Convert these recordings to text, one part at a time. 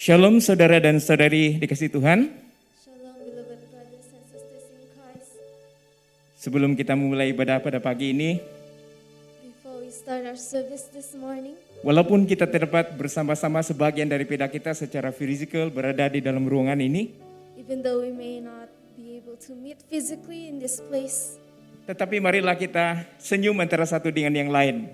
Shalom saudara dan saudari dikasih Tuhan. Shalom, beloved brothers and sisters in Christ. Sebelum kita mulai ibadah pada pagi ini, Before we start our service this morning, walaupun kita terdapat bersama-sama sebagian daripada kita secara fisikal berada di dalam ruangan ini, even though we may not be able to meet physically in this place, tetapi marilah kita senyum antara satu dengan yang lain.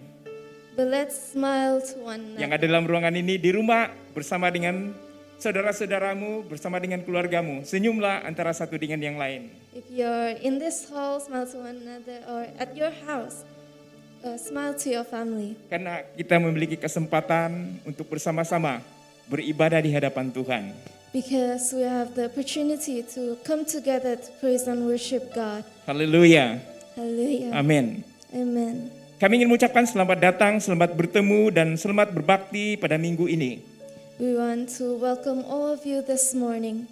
but let's smile to one Yang another. ada dalam ruangan ini di rumah bersama dengan saudara-saudaramu, bersama dengan keluargamu. Senyumlah antara satu dengan yang lain. If you're in this hall, smile to one another, or at your house, smile to your family. Karena kita memiliki kesempatan untuk bersama-sama beribadah di hadapan Tuhan. Because we have the opportunity to come together to praise and worship God. Haleluya. Hallelujah. Amin. Amen. Kami ingin mengucapkan selamat datang, selamat bertemu, dan selamat berbakti pada minggu ini. We want to welcome all of you this morning.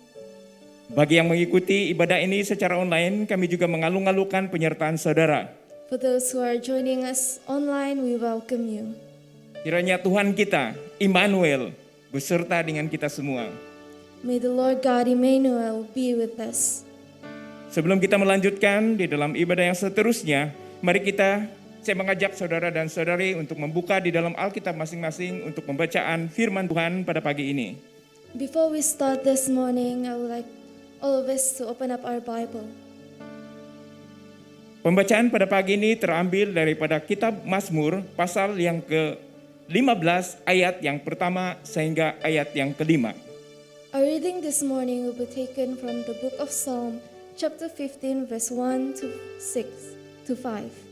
Bagi yang mengikuti ibadah ini secara online, kami juga mengalung-alungkan penyertaan saudara. For those who are joining us online, we welcome you. Kiranya Tuhan kita, Immanuel, beserta dengan kita semua. May the Lord God Emmanuel be with us. Sebelum kita melanjutkan di dalam ibadah yang seterusnya, mari saya mengajak saudara dan saudari untuk membuka di dalam Alkitab masing-masing untuk pembacaan firman Tuhan pada pagi ini. Before we start this morning, I would like all of us to open up our Bible. Pembacaan pada pagi ini terambil daripada kitab Mazmur pasal yang ke-15 ayat yang pertama sehingga ayat yang kelima. Our reading this morning will be taken from the book of Psalm, chapter 15, verse 1 to 6 to 5.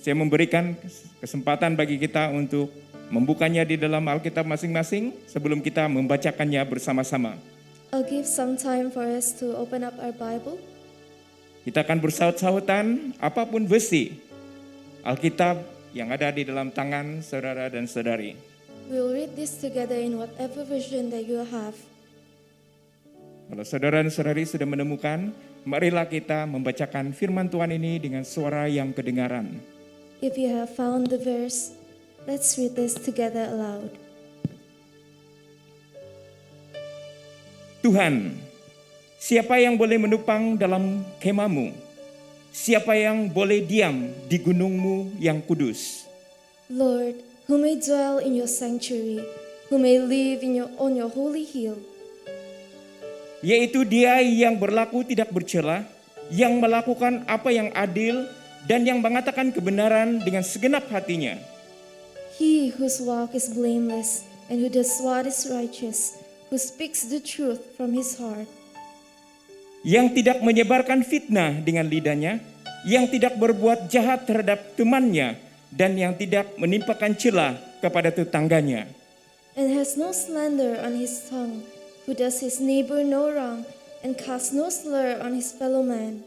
Saya memberikan kesempatan bagi kita untuk membukanya di dalam Alkitab masing-masing sebelum kita membacakannya bersama-sama. I'll give some time for us to open up our Bible. Kita akan bersaut-sautan apapun versi Alkitab yang ada di dalam tangan saudara dan saudari. We'll read this together in whatever version that you have. Kalau saudara dan saudari sudah menemukan, marilah kita membacakan firman Tuhan ini dengan suara yang kedengaran. If you have found the verse, let's read this together aloud. Tuhan, siapa yang boleh menupang dalam kemahmu? Siapa yang boleh diam di gunungmu yang kudus? Lord, who may dwell in your sanctuary, who may live on your holy hill. Yaitu dia yang berlaku tidak bercela, yang melakukan apa yang adil, dan yang mengatakan kebenaran dengan segenap hatinya. He whose walk is blameless, and who does what is righteous, who speaks the truth from his heart. Yang tidak menyebarkan fitnah dengan lidahnya, yang tidak berbuat jahat terhadap temannya, dan yang tidak menimpakan celah kepada tetangganya. And has no slander on his tongue, who does his neighbor no wrong, and casts no slur on his fellow man.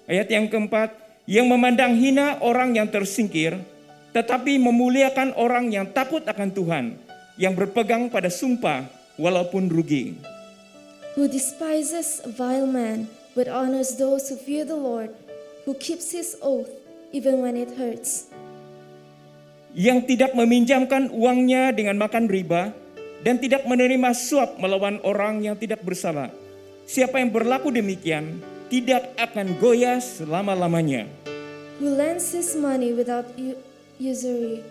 Ayat yang keempat, yang memandang hina orang yang tersingkir, tetapi memuliakan orang yang takut akan Tuhan, yang berpegang pada sumpah walaupun rugi. Who despises a vile man, but honors those who fear the Lord, who keeps his oath even when it hurts. Yang tidak meminjamkan uangnya dengan makan riba, dan tidak menerima suap melawan orang yang tidak bersalah. Siapa yang berlaku demikian, tidak akan goyah selama-lamanya. Who lends his money without usury,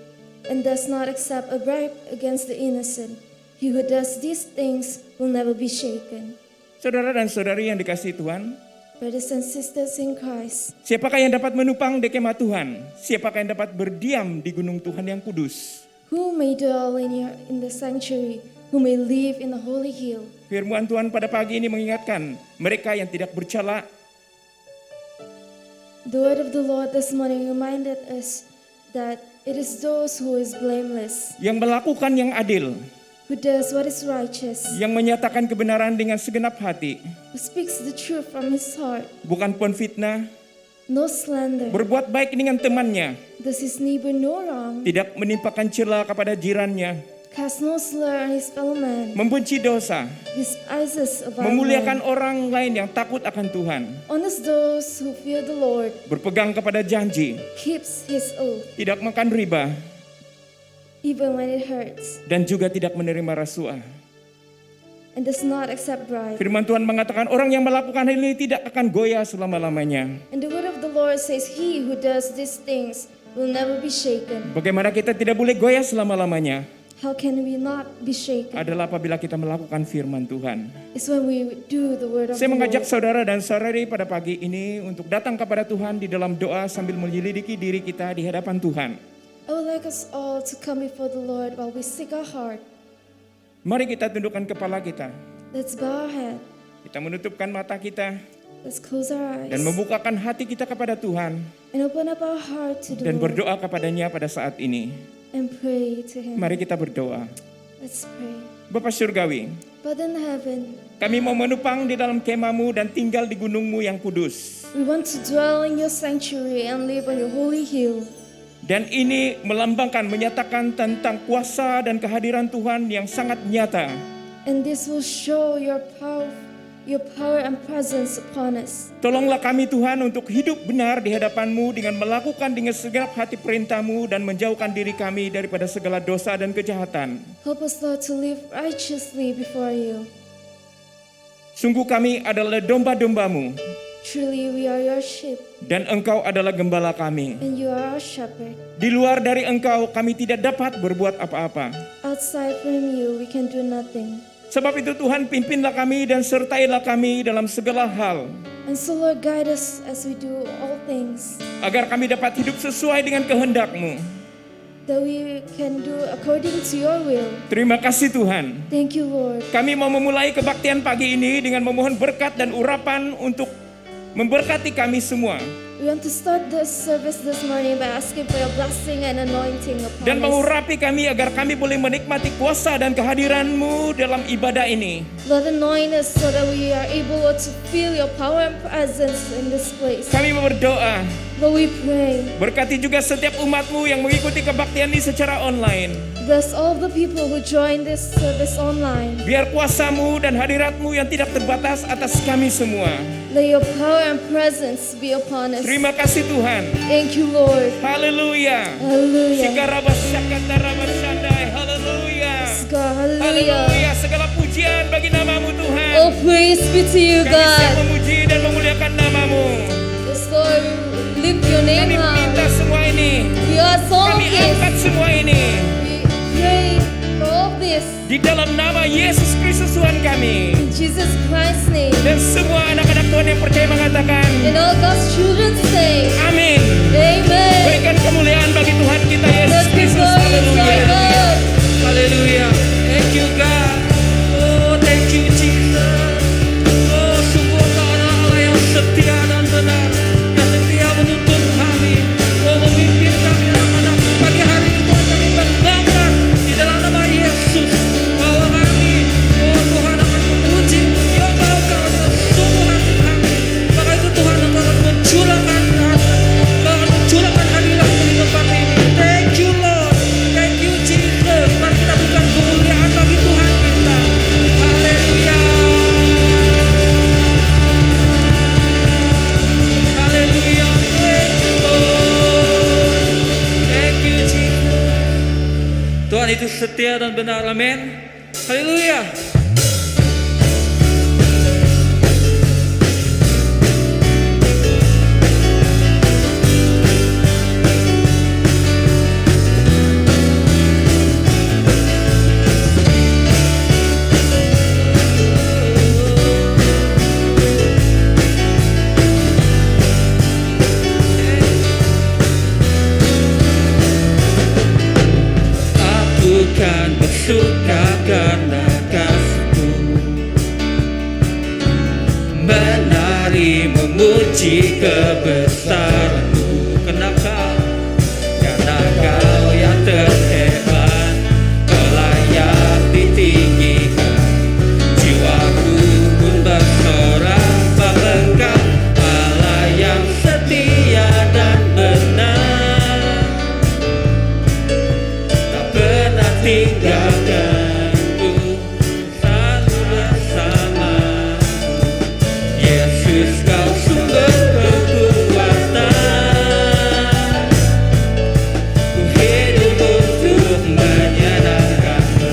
and does not accept a bribe against the innocent. He who does these things will never be shaken. Saudara dan saudari yang dikasihi Tuhan, Brothers and sisters in Christ, siapakah yang dapat menupang di kemah Tuhan? Siapakah yang dapat berdiam di gunung Tuhan yang kudus? who may dwell in the sanctuary, who may live in the holy hill. Firman Tuhan pada pagi ini mengingatkan mereka yang tidak bercela, The word of the Lord this morning reminded us that it is those who is blameless, yang melakukan yang adil, who does what is righteous, yang menyatakan kebenaran dengan segenap hati, who speaks the truth from his heart, bukan penfitnah, no slander, berbuat baik dengan temannya, does his neighbor no wrong, tidak menimpakan celah kepada jirannya, casts no slur on his fellow man, membenci dosa, despises a vile memuliakan man, orang lain yang takut akan Tuhan, honors those who fear the Lord, berpegang kepada janji, keeps his oath, tidak makan riba, even when it hurts. dan juga tidak menerima rasuah. and does not accept bribe. Firman Tuhan mengatakan orang yang melakukan hal ini tidak akan goyah selama-lamanya. And the word of the Lord says, he who does these things will never be shaken. Bagaimana kita tidak boleh goyah selama-lamanya? How can we not be shaken? Adalah apabila kita melakukan firman Tuhan. It's when we do the word of Saya the mengajak Lord. saudara dan saudari pada pagi ini untuk datang kepada Tuhan di dalam doa sambil menyelidiki diri kita di hadapan Tuhan. I would like us all to come before the Lord while we seek our heart. Mari kita tundukkan kepala kita. Let's bow our head. Kita menutupkan mata kita Let's close our eyes. dan membukakan hati kita kepada Tuhan And open up our heart to the dan Lord berdoa kepadanya pada saat ini. and pray to Him. Mari kita berdoa. Let's pray. Bapa Surgawi, Father in heaven, kami mau menupang di dalam kemahmu dan tinggal di gunungmu yang kudus. we want to dwell in your sanctuary and live on your holy hill. Dan ini melambangkan, menyatakan tentang kuasa dan kehadiran Tuhan yang sangat nyata. And this will show your power and presence upon us. Tolonglah kami Tuhan untuk hidup benar di hadapan-Mu dengan melakukan dengan segenap hati perintah-Mu dan menjauhkan diri kami daripada segala dosa dan kejahatan. Help us, Lord, to live righteously before you. Sungguh kami adalah domba-domba-Mu Truly, we are your sheep, dan Engkau adalah gembala kami. and you are our shepherd. Di luar dari Engkau kami tidak dapat berbuat apa-apa. Outside from you, we can do nothing. Sebab itu Tuhan, pimpinlah kami dan sertailah kami dalam segala hal, And so, Lord, guide us as we do all things, agar kami dapat hidup sesuai dengan kehendak-Mu. that we can do according to your will. Terima kasih Tuhan. Thank you, Lord. Kami mau memulai kebaktian pagi ini dengan memohon berkat dan urapan untuk memberkati kami semua. We want to start this service this morning by asking for your blessing and anointing Dan upon us. mengurapi kami agar kami boleh menikmati kuasa dan kehadiran-Mu dalam ibadah ini. Lord, anoint us so that we are able, Lord, to feel your power and presence in this place. Kami mau berdoa, Lord, we pray. berkati juga setiap umat-Mu yang mengikuti kebaktian ini secara online. Bless all the people who join this service online. Biar kuasa-Mu dan hadirat-Mu yang tidak terbatas atas kami semua. Let your power and presence be upon us. Terima kasih Tuhan. Thank you, Lord. Haleluya. Hallelujah. Sikarabasyakantarabashandai. Haleluya. Yes, God. Hallelujah. Haleluya. Segala pujian bagi namamu Tuhan. Oh, praise be to you, Kami siap God. memuji dan memuliakan namamu. Yes, Lord. Lift your name Kami up. minta semua ini. We are all Kami this. angkat semua ini. We pray for all this. Di dalam nama Yesus Kristus Tuhan kami. In Jesus Christ's name. Dan semua anak-anak Tuhan yang percaya mengatakan, And all God's children say, amin. Amen. Berikan kemuliaan bagi Tuhan kita Yesus Let's be Kristus. glorious, my Haleluya. God. Haleluya. Thank you God. Oh, thank you Jesus. Oh, sungguh Engkau adalah Allah yang setia dan benar, yang setia menuntun kami. Oh, memimpin kami anak-anak. Pagi hari ini Tuhan kami berbangga di dalam nama Yesus bahwa kami, oh Tuhan akan memuji yang Engkau adalah sungguh hati kami. Maka itu Tuhan Engkau akan mencurahkan hadirat di tempat ini. Thank you Lord. Thank you Jesus. Mari kita berikan kemuliaan bagi Tuhan kita. Haleluya. Haleluya. Thank you Lord. Thank you Jesus. Tuhan itu setia dan benar. Amin. Haleluya. Aku kan bersuka karena kasih-Mu, menari memuji kebesaran-Mu. Kenapa? Karena Kau yang terhebat, Kau layak ditinggikan. Jiwaku pun bersorak bahwa Engkau Allah yang setia dan benar, tak pernah tinggalkanku, selalu bersama. Yesus Kau sumber kekuatan, ku hidup untuk menyenangkan-Mu.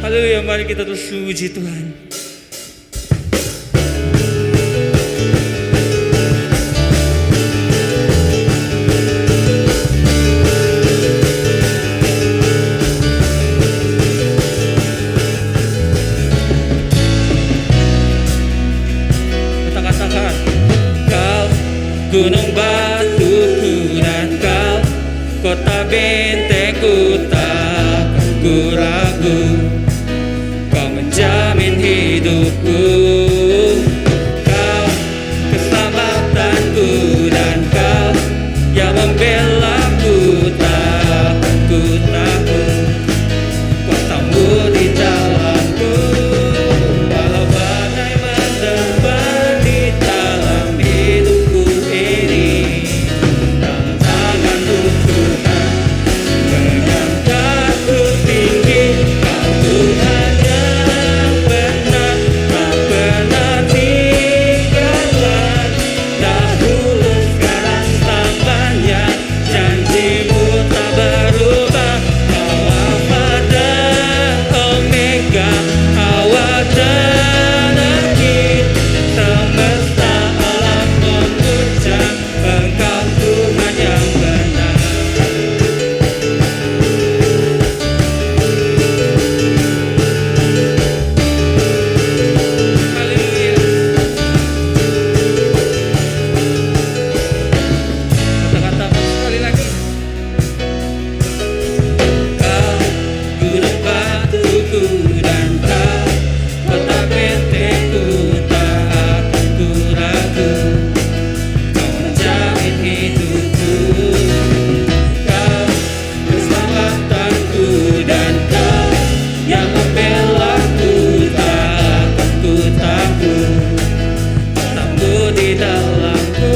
Haleluya, mari kita terus puji Tuhan. Kita katakan, Kau gunung batuku dan Kau kota bentengku, tak ku ragu. Kau menjamin hidupku, Kau keselamatanku, dan Kau yang membelaku, tak ku takut. Kuasamu di dalamku, walau badai menerpa di dalam hidupku ini. Dalam tanganmu Tuhan, mengangkatku tinggi. Kau Tuhan yang benar, tak pernah tinggalan. Dahulu, sekarang, selamanya, janjimu tak berubah. Kau Alfa dan Omega, awal dan akhir. Semesta alam memuja Engkau Tuhan yang benar. Haleluya. Kata-kata sekali lagi. Kau gunung batuku dan Kau kota bentengku, tak akan ku ragu. Kau menjamin hidupku, Kau keselamatanku, dan Kau yang membelaku, tak akan ku takut. Kuasamu di dalamku,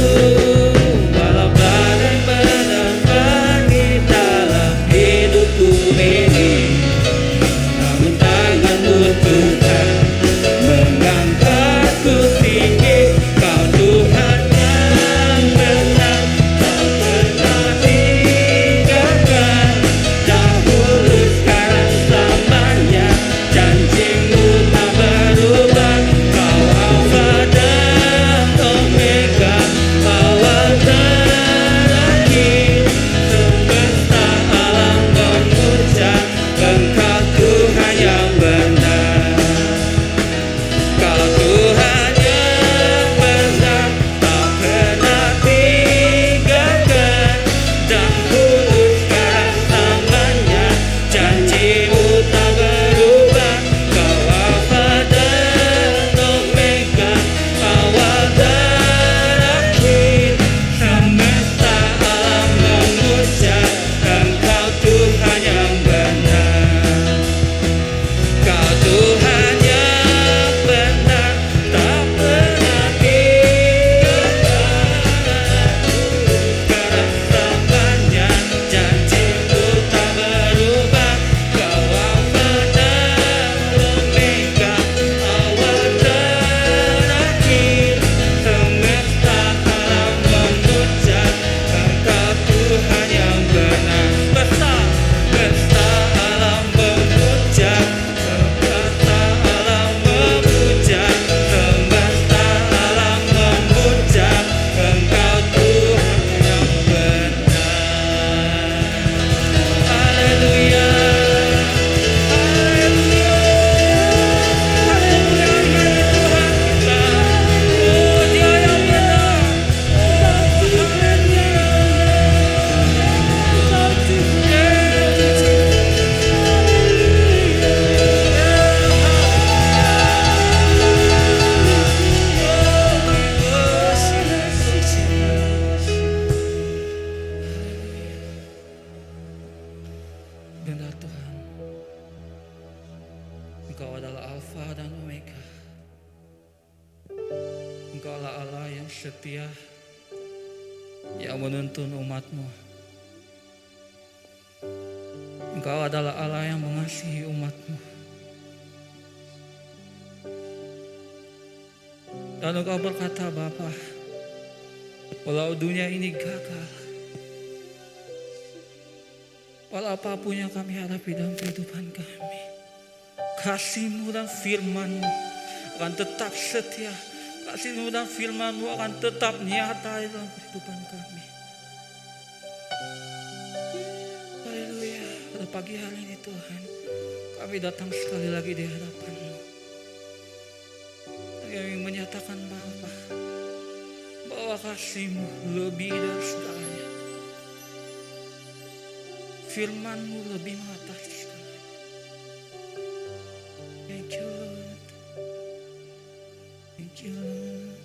walau badai menerpa di dalam hidupku ini. Namun tanganmu Tuhan, mengangkatku tinggi. Kau Tuhan yang benar, tak pernah tinggalkan. Dahulu, sekarang, selamanya, janjimu tak berubah. Kau Alfa dan Omega, awal dan akhir. Semesta alam memuja Engkau Tuhan yang benar. Kau Tuhan yang benar, tak pernah tinggalkan. Dahulu, sekarang, selamanya, janjimu tak berubah. Kau Alfa dan Omega, awal dan akhir. Semesta alam memuja Engkau Tuhan yang benar. Kau Tuhan yang benar, tak pernah tinggalkan. Sekarang, selamanya, janjimu tak berubah. Kau Alfa dan Omega, awal dan akhir. Semesta alam memuja Engkau Tuhan yang benar. Semesta alam memuja, semesta alam memuja, semesta alam memuja Engkau Tuhan yang benar. Haleluya. Haleluya. Haleluya bagi Tuhan kita. Oh, Dia yang benar. Benar Tuhan, Engkau adalah Alfa dan Omega. Engkau adalah Allah yang setia, yang menuntun umat-Mu. Engkau adalah Allah yang mengasihi umat-Mu. Dan Engkau berkata, Bapa, walau dunia ini gagal, walau apapun yang kami hadapi dalam kehidupan kami, kasih-Mu dan firman-Mu akan tetap setia. Kasih-Mu dan firman-Mu akan tetap nyata dalam kehidupan kami. Haleluya. Pada pagi hari ini Tuhan, kami datang sekali lagi di hadapan-Mu. Kami menyatakan bahwa kasih-Mu lebih dari segalanya. Firman-Mu lebih mengatasi segalanya. Thank you Lord. Thank you Lord.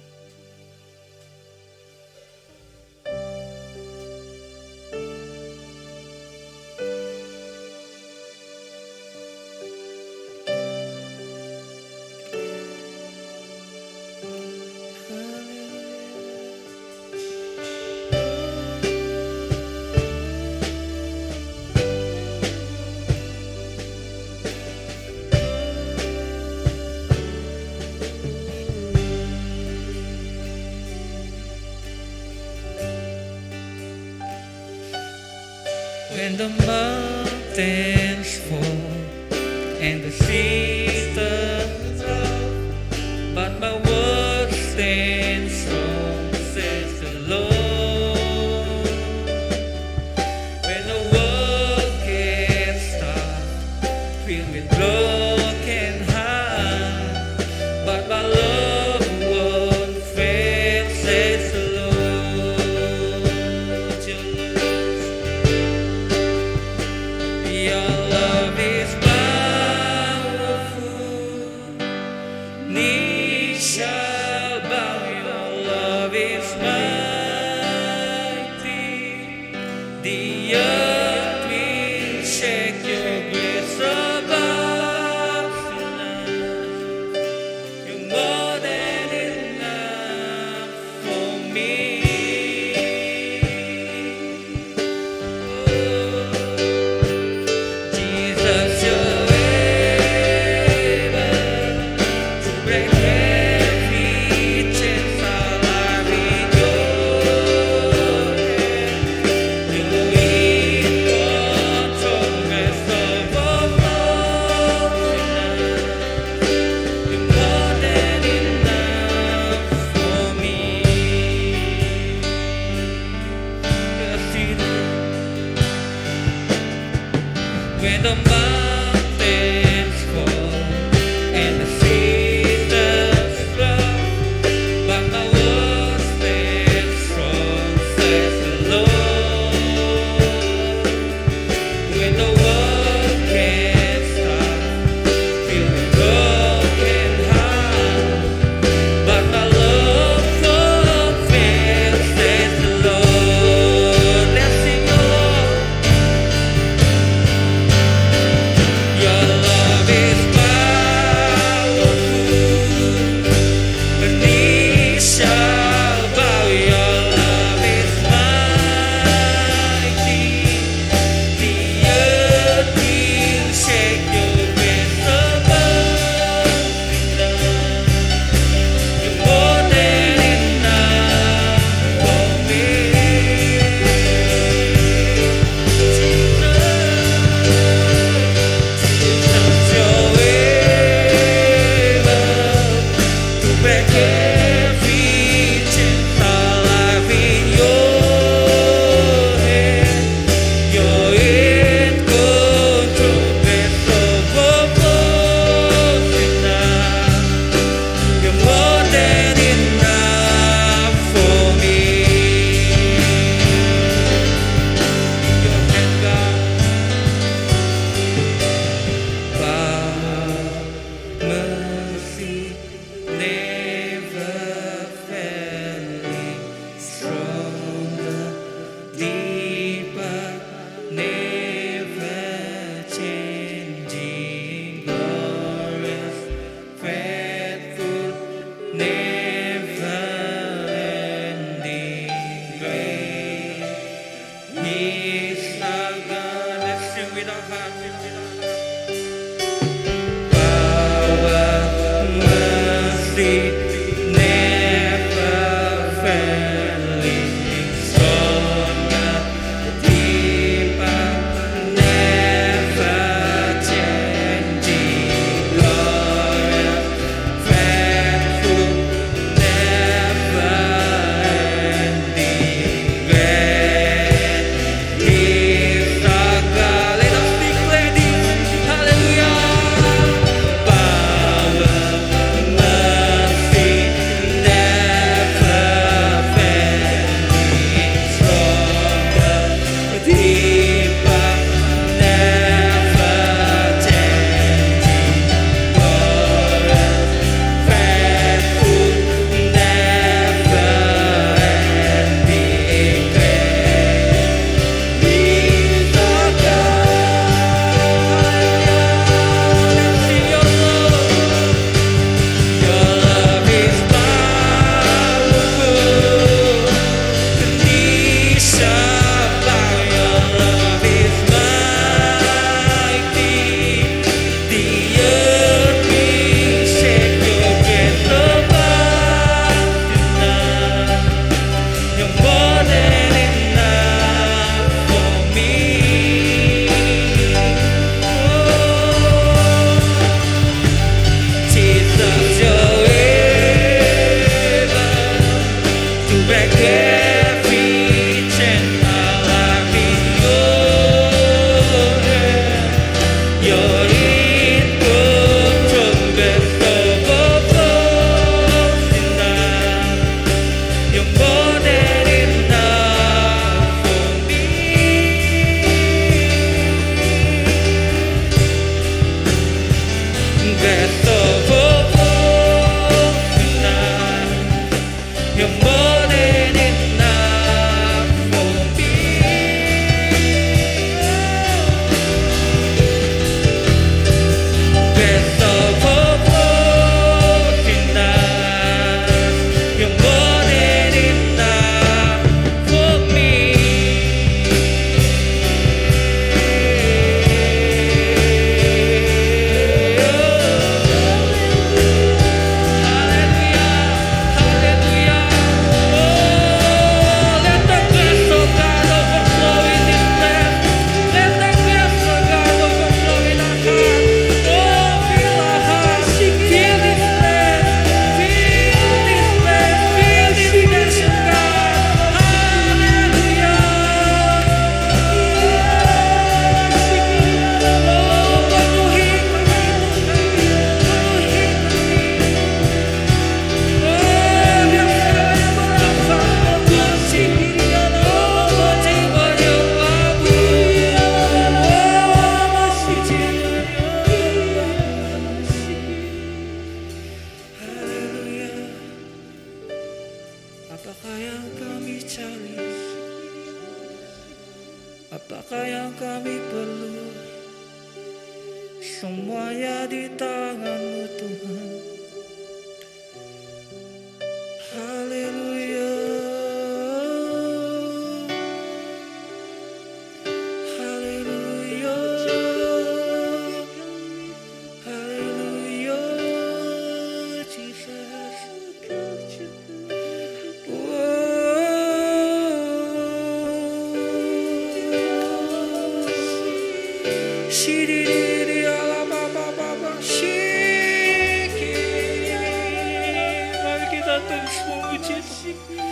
When the mountains fall and the seas turn rough, but my word stands strong, says the Lord. When the world gets tough, filled with broken heart, but my love won't fail, says the Lord. Your love is powerful. best of all tonight. You're more than enough for me. Best of all tonight. You're more than enough for me. Apakah yang kami cari? Apakah yang kami perlu? Semuanya di tangan-Mu Tuhan. Haleluya. Haleluya. Haleluya. Jesus. Mari kita terus memuji Tuhan.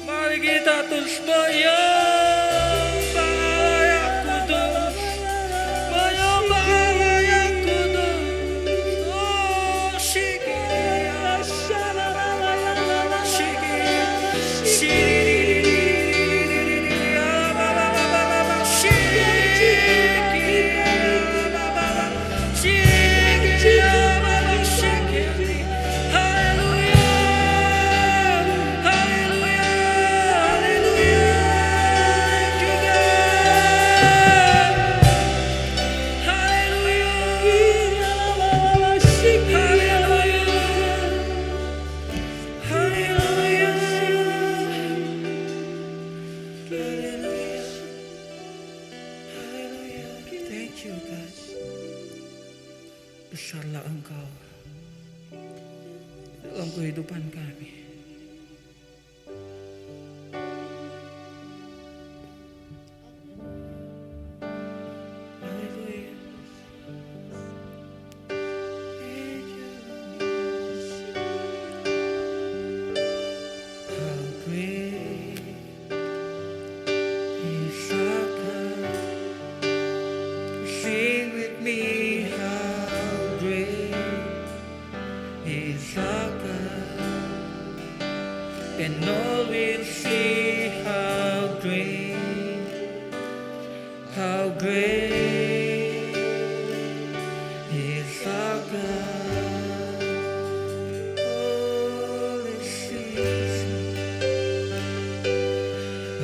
Mari kita terus menyembah Allah yang kudus. Menyembah Allah yang kudus. Oh, Thank you, God. Besarlah Engkau dalam kehidupan kami. Haleluya. Thank you. How great is our God. Sing with me, how great is our God, and all will see how great is our God. Oh, let's sing.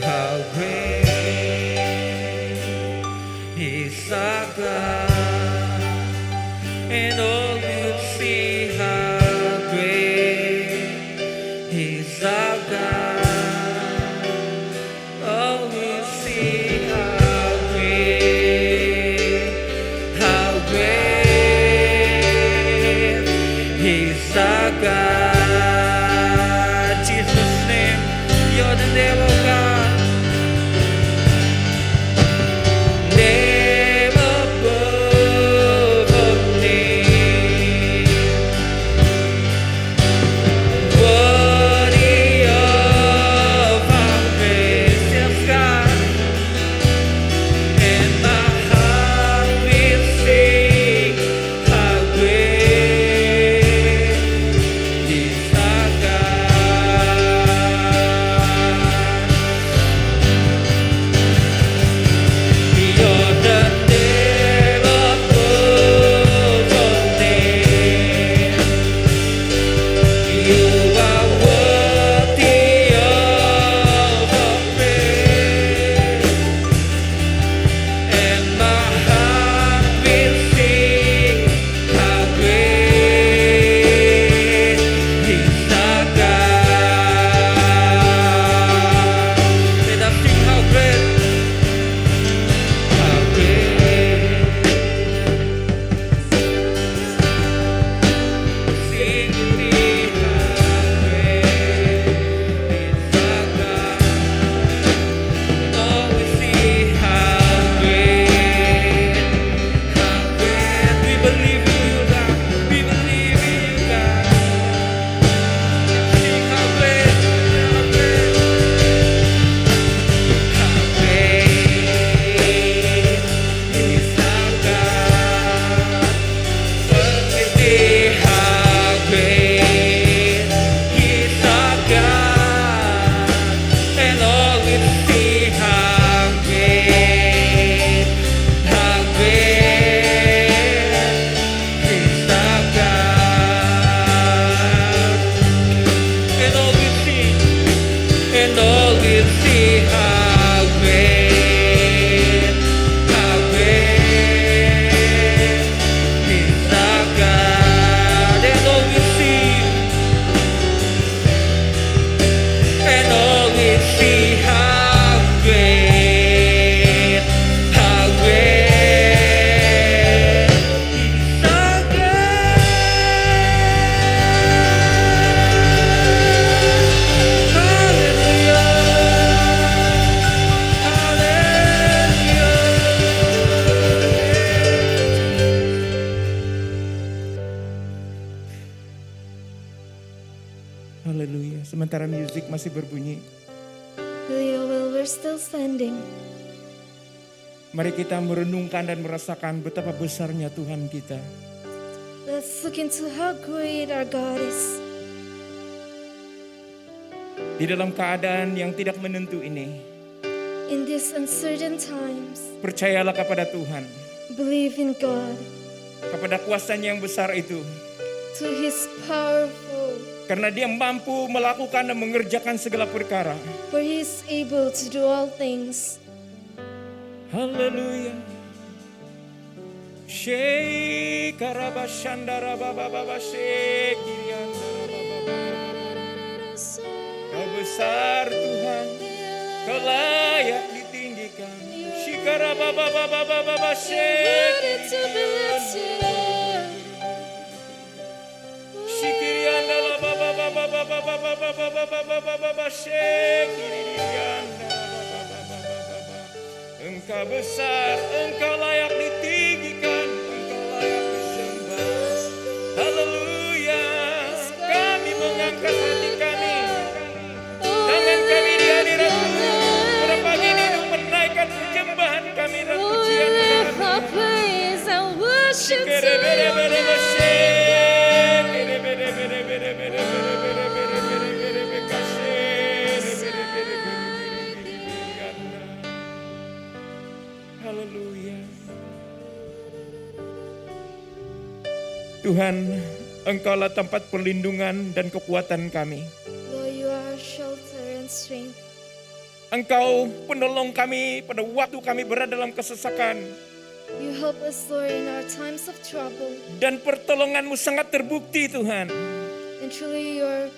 How great is our God, and all will see how great is our God. All will see how great is our God. Jesus' name, you're the name of God. Name above all names, worthy of our praise, yes, God. And my heart will sing how great Haleluya. Sementara musik masih berbunyi, Hallelujah, while we're still standing, mari kita merenungkan dan merasakan betapa besarnya Tuhan kita. let's look into how great our God is. Di dalam keadaan yang tidak menentu ini, In these uncertain times, percayalah kepada Tuhan, believe in God, kepada kuasanya yang besar itu. to His powerful, Karena Dia mampu melakukan dan mengerjakan segala perkara. for He is able to do all things. Haleluya. Shekarabashandara baba baba shekiriandara baba baba. Kau besar Tuhan, Kau layak ditinggikan. Shikaraba baba baba baba shekiriandara. Shikiriandara baba baba baba baba baba baba baba shekiriandara baba baba baba. Engkau besar, Engkau layak ditinggikan, Engkau layak disembah. Haleluya. Kami mengangkat hati kami, tangan kami di hadirat-Mu. Pada pagi ini untuk menaikkan penyembahan kami dan pujian Lift kami. our praise and worship to Kere-bere-bere You. bashe, kere-bere-bere-bere-bere-bere-bere-bere-bere kashe, kere-bere-bere-bere-bere-bere-bere. Haleluya. Tuhan, Engkaulah tempat perlindungan dan kekuatan kami. Lord, You are our shelter and strength. Engkau penolong kami pada waktu kami berada dalam kesesakan. You help us, Lord, in our times of trouble. Dan pertolongan-Mu sangat terbukti Tuhan. And truly Your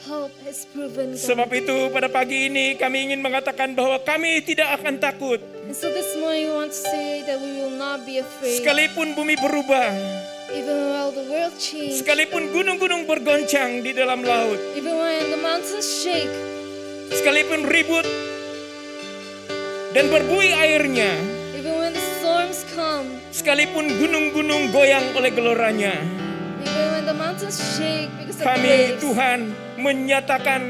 help has proven, Sebab God. itu pada pagi ini kami ingin mengatakan bahwa kami tidak akan takut. And so this morning we want to say that we will not be afraid. Sekalipun bumi berubah, Even while the world changes, sekalipun gunung-gunung bergoncang di dalam laut, even when the mountains shake, sekalipun ribut dan berbuih airnya, even when the storms come, sekalipun gunung-gunung goyang oleh geloranya, even when the mountains shake because of kami waves. Tuhan menyatakan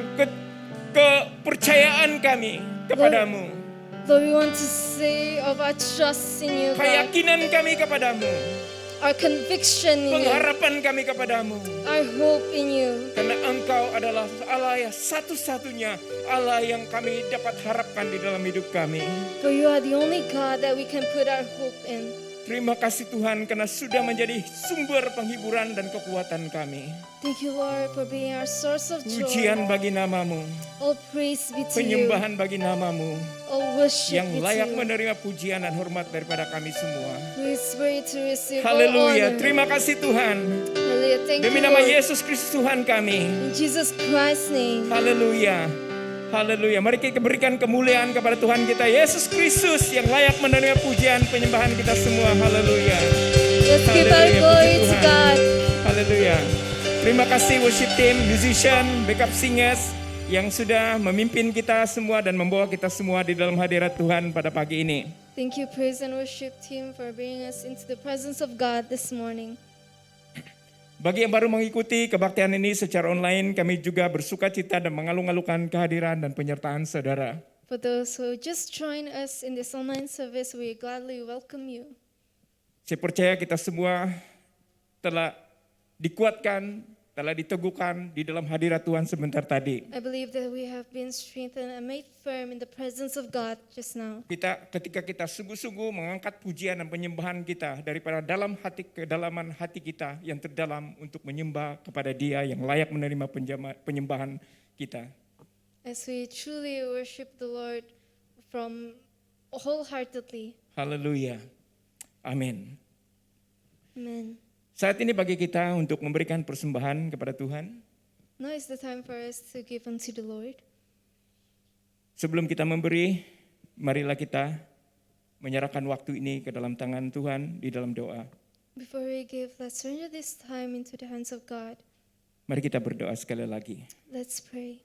kepercayaan kami kepadamu, Lord, we want to say of our trust in You, God, keyakinan kami kepadamu, our conviction in You, pengharapan kami kepadamu. our hope in You. Karena Engkau adalah Allah yang satu-satunya Allah yang kami dapat harapkan di dalam hidup kami. For You are the only God that we can put our hope in. Terima kasih Tuhan karena sudah menjadi sumber penghiburan dan kekuatan kami. Thank You, Lord, for being our source of joy. Pujian bagi namamu, All praise be to You. penyembahan bagi namamu, All worship yang be to layak You. menerima pujian dan hormat daripada kami semua. We is ready to receive all Haleluya, honor. terima kasih Tuhan. Hallelujah. Thank Demi You, nama Lord. Yesus Kristus Tuhan kami. In Jesus Christ's name. Haleluya. Haleluya. Mari kita berikan kemuliaan kepada Tuhan kita Yesus Kristus yang layak menerima pujian penyembahan kita semua. Haleluya. Let's give our Haleluya, glory puji to Tuhan. God. Haleluya. Terima kasih worship team, musician, backup singers yang sudah memimpin kita semua dan membawa kita semua di dalam hadirat Tuhan pada pagi ini. Thank you, praise and worship team, for bringing us into the presence of God this morning. Bagi yang baru mengikuti kebaktian ini secara online, kami juga bersuka cita dan mengalung-alungkan kehadiran dan penyertaan saudara. For those who just join us in this online service, we gladly welcome you. Saya percaya kita semua telah dikuatkan, telah diteguhkan di dalam hadirat Tuhan sebentar tadi. I believe that we have been strengthened and made firm in the presence of God just now. Ketika kita sungguh-sungguh mengangkat pujian dan penyembahan kita daripada dalam hati, kedalaman hati kita yang terdalam untuk menyembah kepada Dia yang layak menerima penyembahan kita. As we truly worship the Lord from wholeheartedly. Haleluya. Amin. Amen. Saat ini bagi kita untuk memberikan persembahan kepada Tuhan. Now is the time for us to give unto the Lord. Sebelum kita memberi, marilah kita menyerahkan waktu ini ke dalam tangan Tuhan di dalam doa. Before we give, let's surrender this time into the hands of God. Mari kita berdoa sekali lagi. Let's pray.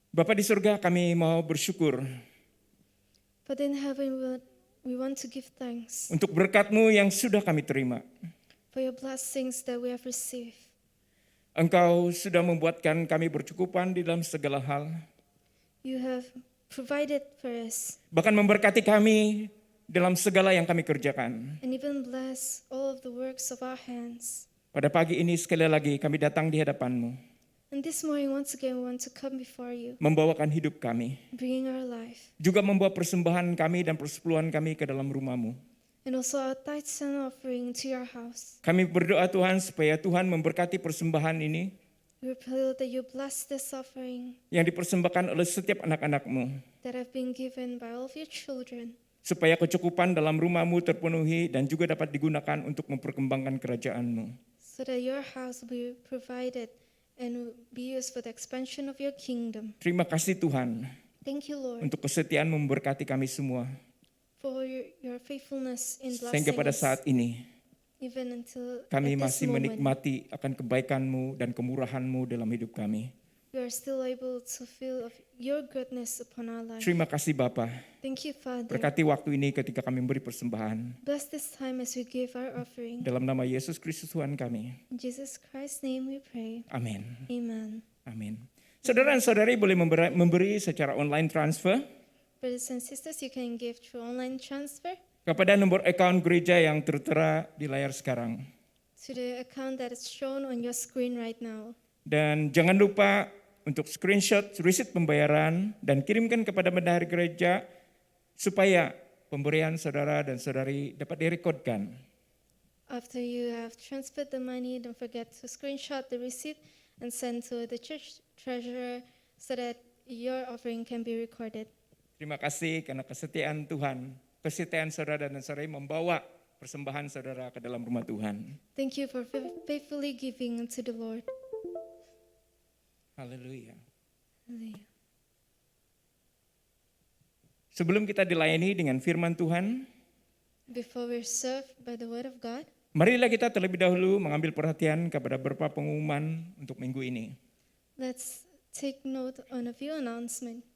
Bapa di surga, kami mau bersyukur But in heaven, we want to give thanks untuk berkat-Mu yang sudah kami terima. for your blessings that we have received. Engkau sudah membuatkan kami bercukupan di dalam segala hal, You have provided for us bahkan memberkati kami dalam segala yang kami kerjakan. and even bless all of the works of our hands. Pada pagi ini sekali lagi kami datang di hadapan-Mu, And this morning, once again, we want to come before you, membawakan hidup kami, bringing our life juga membawa persembahan kami dan persepuluhan kami ke dalam rumah-Mu. and also our tithes and offering to your house. Kami berdoa Tuhan supaya Tuhan memberkati persembahan ini We pray that you bless this offering yang dipersembahkan oleh setiap anak-anak-Mu, that have been given by all of your children, supaya kecukupan dalam rumah-Mu terpenuhi dan juga dapat digunakan untuk memperkembangkan kerajaan-Mu. so that your house will be provided and will be used for the expansion of your kingdom. Terima kasih Tuhan Thank you, Lord, untuk kesetiaan memberkati kami semua, for your faithfulness in sehingga blessing pada us, saat ini even until kami at this masih moment, menikmati akan kebaikan-Mu dan kemurahan-Mu dalam hidup kami. we are still able to feel of your goodness upon our life. Terima kasih Bapa. Thank you, Father. Berkati waktu ini ketika kami memberi persembahan. Bless this time as we give our offering. Dalam nama Yesus Kristus Tuhan kami. In Jesus Christ's name we pray. Amin. Amen. Amin. Saudara dan saudari boleh memberi secara online transfer Brothers and sisters, you can give through online transfer kepada nomor account gereja yang tertera di layar sekarang. to the account that is shown on your screen right now. Dan jangan lupa untuk screenshot receipt pembayaran dan kirimkan kepada bendahara gereja supaya pemberian saudara dan saudari dapat direkodkan. After you have transferred the money, don't forget to screenshot the receipt and send to the church treasurer so that your offering can be recorded. Terima kasih karena kesetiaan Tuhan, kesetiaan saudara dan saudari membawa persembahan saudara ke dalam rumah Tuhan. Thank you for faithfully giving to the Lord. Haleluya. Hallelujah. Sebelum kita dilayani dengan firman Tuhan, Before we're served by the word of God, marilah kita terlebih dahulu mengambil perhatian kepada beberapa pengumuman untuk minggu ini. let's take note on a few announcements.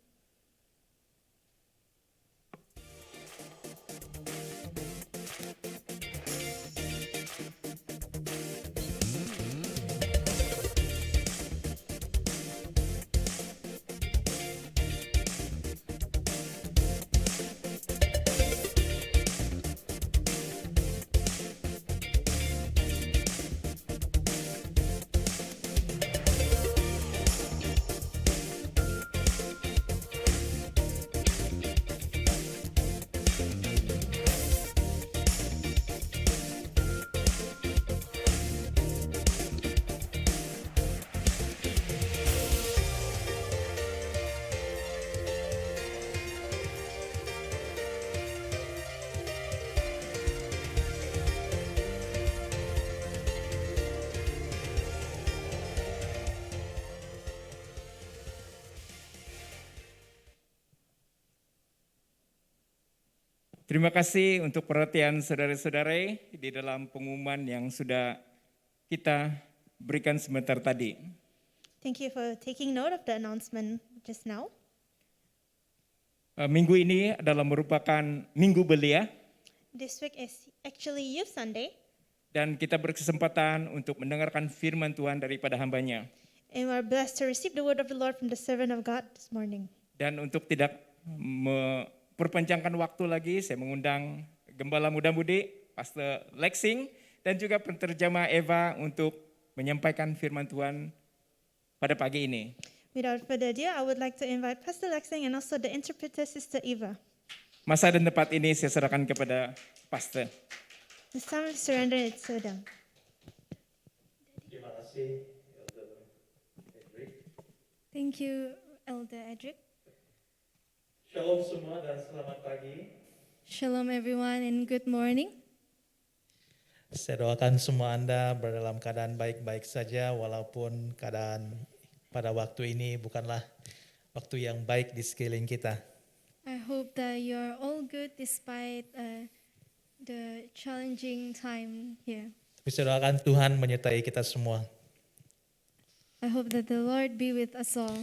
Terima kasih untuk perhatian saudara-saudari di dalam pengumuman yang sudah kita berikan sebentar tadi. Thank you for taking note of the announcement just now. Minggu ini adalah merupakan Minggu Belia This week is actually Youth Sunday, dan kita berkesempatan untuk mendengarkan firman Tuhan daripada hambanya. and we're blessed to receive the word of the Lord from the servant of God this morning. Dan untuk tidak memperpanjangkan waktu lagi, saya mengundang Gembala Muda-Mudi, Pastor Lexing, dan juga penterjemah Eva untuk menyampaikan firman Tuhan pada pagi ini. Without further ado, I would like to invite Pastor Lexing and also the interpreter, Sister Eva. Masa dan tempat ini saya serahkan kepada Pastor. This time we surrender it to them. Terima kasih, Elder Edric. Thank you, Elder Edric. Shalom semua dan selamat pagi. Shalom everyone and good morning. Saya doakan semua Anda berada dalam keadaan baik-baik saja walaupun keadaan pada waktu ini bukanlah waktu yang baik di sekeliling kita. I hope that you're all good despite the challenging time here. Tapi saya doakan Tuhan menyertai kita semua. I hope that the Lord be with us all.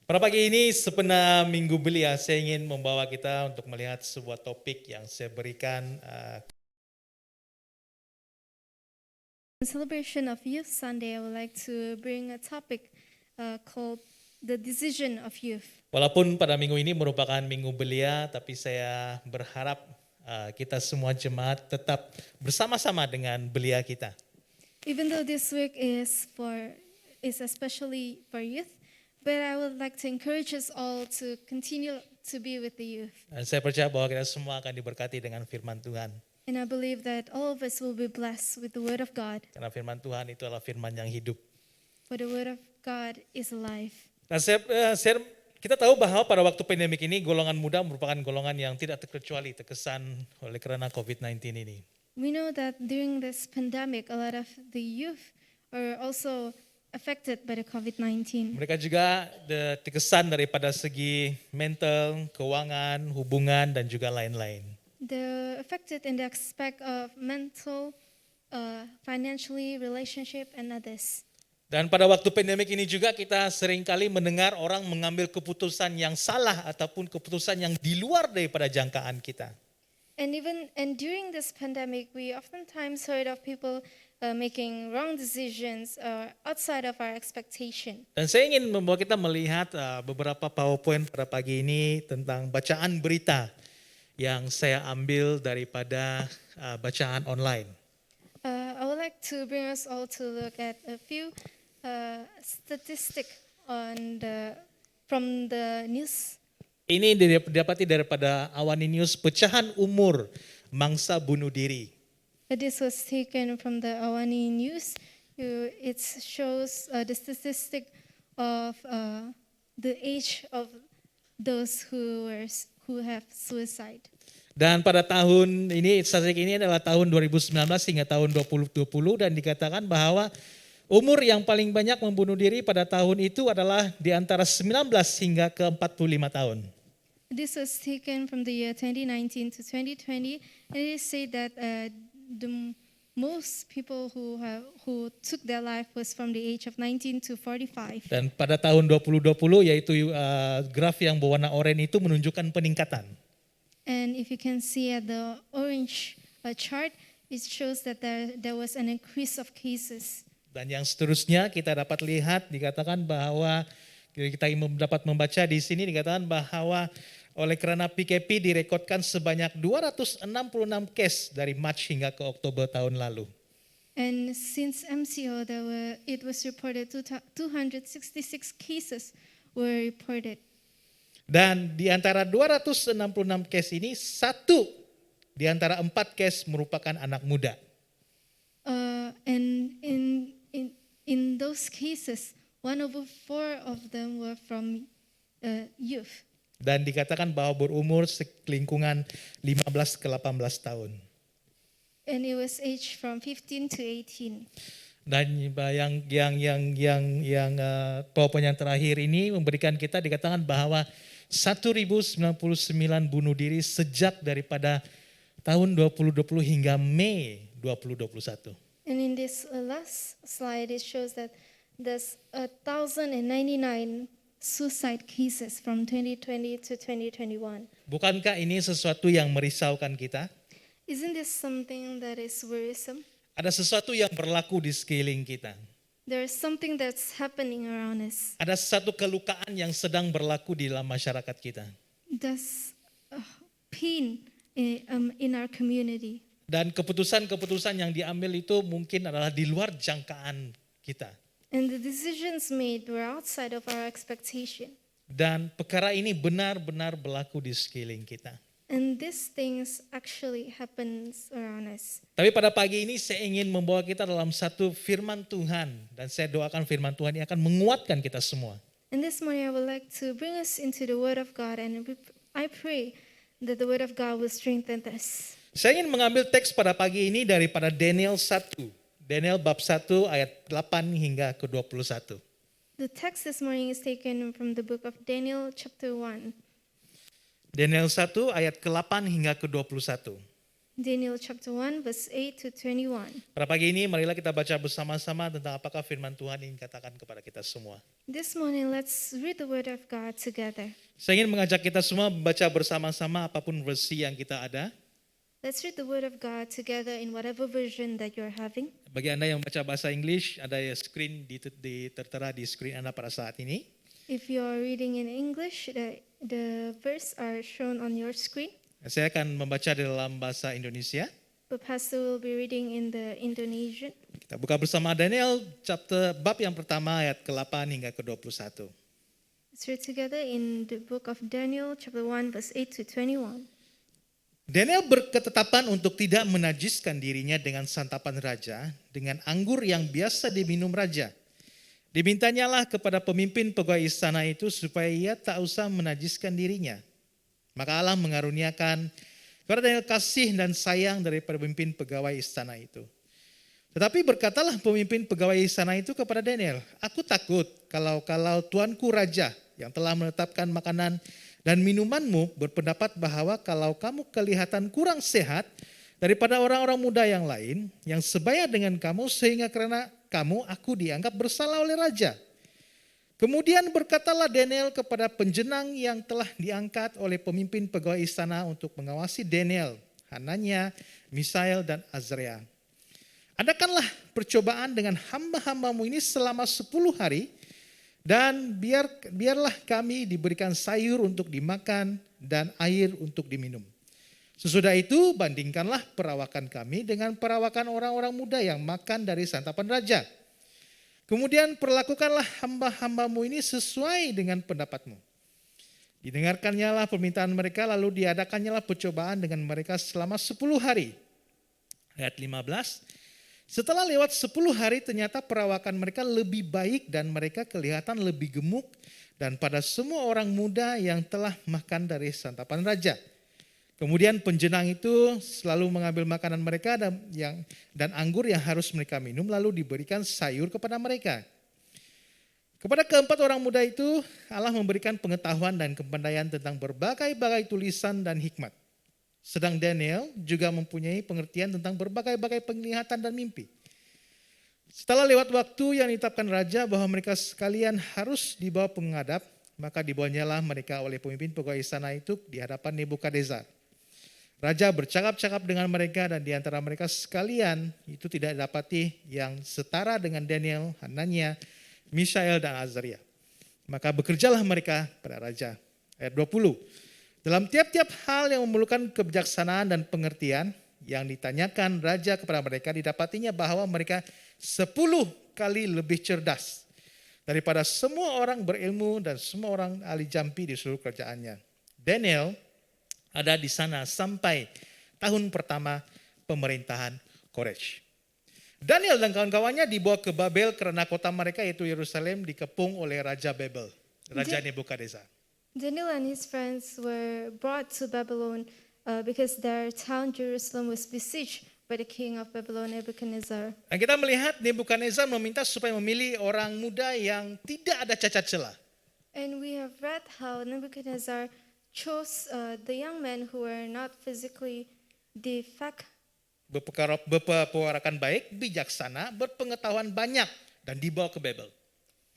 Pada pagi ini sepenuh Minggu Belia saya ingin membawa kita untuk melihat sebuah topik yang saya berikan In celebration of Youth Sunday, I would like to bring a topic called the decision of youth. Walaupun pada minggu ini merupakan minggu belia, tapi saya berharap kita semua jemaat tetap bersama-sama dengan belia kita. Even though this week is especially for youth, but I would like to encourage us all to continue to be with the youth. Dan saya percaya bahwa kita semua akan diberkati dengan firman Tuhan. And I believe that all of us will be blessed with the word of God, Karena firman Tuhan itu adalah firman yang hidup. for the word of God is alive. Nah, kita tahu bahwa pada waktu pandemik ini golongan muda merupakan golongan yang tidak terkecuali terkesan oleh karena COVID-19 ini. We know that during this pandemic, a lot of the youth are also affected by the COVID-19. Mereka juga terkesan daripada segi mental, keuangan, hubungan, dan juga lain-lain. They're affected in the aspect of mental, financially, relationship, and others. Dan pada waktu pandemik ini juga kita seringkali mendengar orang mengambil keputusan yang salah ataupun keputusan yang di luar daripada jangkaan kita. And during this pandemic, we oftentimes heard of people making wrong decisions outside of our expectation. Dan saya ingin membawa kita melihat beberapa PowerPoint pada pagi ini tentang bacaan berita yang saya ambil daripada bacaan online. I would like to bring us all to look at a few statistics from the news. Ini didapati daripada Awani News, pecahan umur mangsa bunuh diri. This was taken from the Awani News. It shows the statistic of the age of those who have suicide. Dan pada tahun ini, statistik ini adalah tahun 2019 hingga tahun 2020 dan dikatakan bahwa umur yang paling banyak membunuh diri pada tahun itu adalah di antara 19 hingga ke 45 tahun. This was taken from the year 2019 to 2020, and it is said that the most people who took their life was from the age of 19 to 45. Dan pada tahun 2020 yaitu graf yang berwarna oranye itu menunjukkan peningkatan. And if you can see at the orange chart, it shows that there was an increase of cases. Dan yang seterusnya kita dapat lihat dikatakan bahwa kita dapat membaca di sini dikatakan bahwa oleh karena PKP direkodkan sebanyak 266 case dari Mac hingga ke Oktober tahun lalu. And since MCO, it was reported 266 cases were reported. Dan di antara 266 case ini, satu di antara 4 case merupakan anak muda. And in those cases, 1/4 of them were from youth. Dan dikatakan bahwa berumur lingkungan 15 ke 18 tahun. And it was aged from 15 to 18. Dan yang PowerPoint yang terakhir ini memberikan kita dikatakan bahwa 1099 bunuh diri sejak daripada tahun 2020 hingga Mei 2021. And in this last slide, it shows that there's 1,099 suicide cases from 2020 to 2021. Bukankah ini sesuatu yang merisaukan kita? Isn't this something that is worrisome? Ada sesuatu yang berlaku di sekeliling kita. There is something that's happening around us. Ada satu kelukaan yang sedang berlaku di dalam masyarakat kita. There's pain in our community. Dan keputusan-keputusan yang diambil itu mungkin adalah di luar jangkaan kita. And the decisions made were outside of our expectation. Dan perkara ini benar-benar berlaku di sekeliling kita. And these things actually happens around us. Tapi pada pagi ini saya ingin membawa kita dalam satu firman Tuhan. Dan saya doakan firman Tuhan ini akan menguatkan kita semua. And this morning I would like to bring us into the Word of God, and I pray that the Word of God will strengthen us. Saya ingin mengambil teks pada pagi ini daripada Daniel 1. Daniel bab 1 ayat 8 hingga ke 21. The text this morning is taken from the book of Daniel chapter 1. Daniel 1 ayat ke-8 hingga ke 21. Daniel chapter 1 verse 8 to 21. Pada pagi ini marilah kita baca bersama-sama tentang apakah firman Tuhan ini katakan kepada kita semua. This morning let's read the Word of God together. Saya ingin mengajak kita semua membaca bersama-sama apapun versi yang kita ada. Let's read the Word of God together in whatever version that you're having. Bagi Anda yang membaca bahasa Inggris, ada screen tertera di screen Anda pada saat ini. If you're reading in English, the verse are shown on your screen. Saya akan membaca dalam bahasa Indonesia. But Pastor will be reading in the Indonesian. Kita buka bersama Daniel bab yang pertama ayat ke-8 hingga ke-21. Let's read together in the book of Daniel, chapter 1, verse 8 to 21. Daniel berketetapan untuk tidak menajiskan dirinya dengan santapan raja, dengan anggur yang biasa diminum raja. Dimintanyalah kepada pemimpin pegawai istana itu supaya ia tak usah menajiskan dirinya. Maka Allah mengaruniakan kepada Daniel kasih dan sayang daripada pemimpin pegawai istana itu. Tetapi berkatalah pemimpin pegawai istana itu kepada Daniel, "Aku takut kalau tuanku raja yang telah menetapkan makanan dan minumanmu berpendapat bahwa kalau kamu kelihatan kurang sehat daripada orang-orang muda yang lain yang sebaya dengan kamu sehingga karena kamu aku dianggap bersalah oleh raja." Kemudian berkatalah Daniel kepada penjenang yang telah diangkat oleh pemimpin pegawai istana untuk mengawasi Daniel, Hananya, Misael dan Azria. "Adakanlah percobaan dengan hamba-hambamu ini selama 10 hari, dan biarlah kami diberikan sayur untuk dimakan dan air untuk diminum. Sesudah itu bandingkanlah perawakan kami dengan perawakan orang-orang muda yang makan dari santapan raja. Kemudian perlakukanlah hamba-hambamu ini sesuai dengan pendapatmu." Didengarkannya lah permintaan mereka, lalu diadakannya lah percobaan dengan mereka selama 10 hari. Ayat 15. Setelah lewat 10 hari ternyata perawakan mereka lebih baik dan mereka kelihatan lebih gemuk dan pada semua orang muda yang telah makan dari santapan raja. Kemudian penjenang itu selalu mengambil makanan mereka dan anggur yang harus mereka minum lalu diberikan sayur kepada mereka. Kepada keempat orang muda itu Allah memberikan pengetahuan dan kepandaian tentang berbagai-bagai tulisan dan hikmat. Sedang Daniel juga mempunyai pengertian tentang berbagai-bagai penglihatan dan mimpi. Setelah lewat waktu yang ditetapkan raja bahwa mereka sekalian harus dibawa pengadap, maka dibawanyalah mereka oleh pemimpin pegawai istana itu di hadapan Nebukadnezar. Raja bercakap-cakap dengan mereka dan di antara mereka sekalian itu tidak dapati yang setara dengan Daniel, Hananya, Misael dan Azria. Maka bekerjalah mereka pada raja. Ayat 20. Dalam tiap-tiap hal yang memerlukan kebijaksanaan dan pengertian yang ditanyakan raja kepada mereka, didapatinya bahwa mereka 10 kali lebih cerdas daripada semua orang berilmu dan semua orang ahli jampi di seluruh kerajaannya. Daniel ada di sana sampai tahun pertama pemerintahan Koresh. Daniel dan kawan-kawannya dibawa ke Babel karena kota mereka yaitu Yerusalem dikepung oleh Raja Babel, Raja Nebukadnezar. Daniel and his friends were brought to Babylon because their town Jerusalem was besieged by the king of Babylon, Nebuchadnezzar. Dan kita melihat Nebukadnezar meminta supaya memilih orang muda yang tidak ada cacat celah. And we have read how Nebuchadnezzar chose the young men who were not physically defect, Berpewarakan baik, bijaksana, berpengetahuan banyak dan dibawa ke Babel.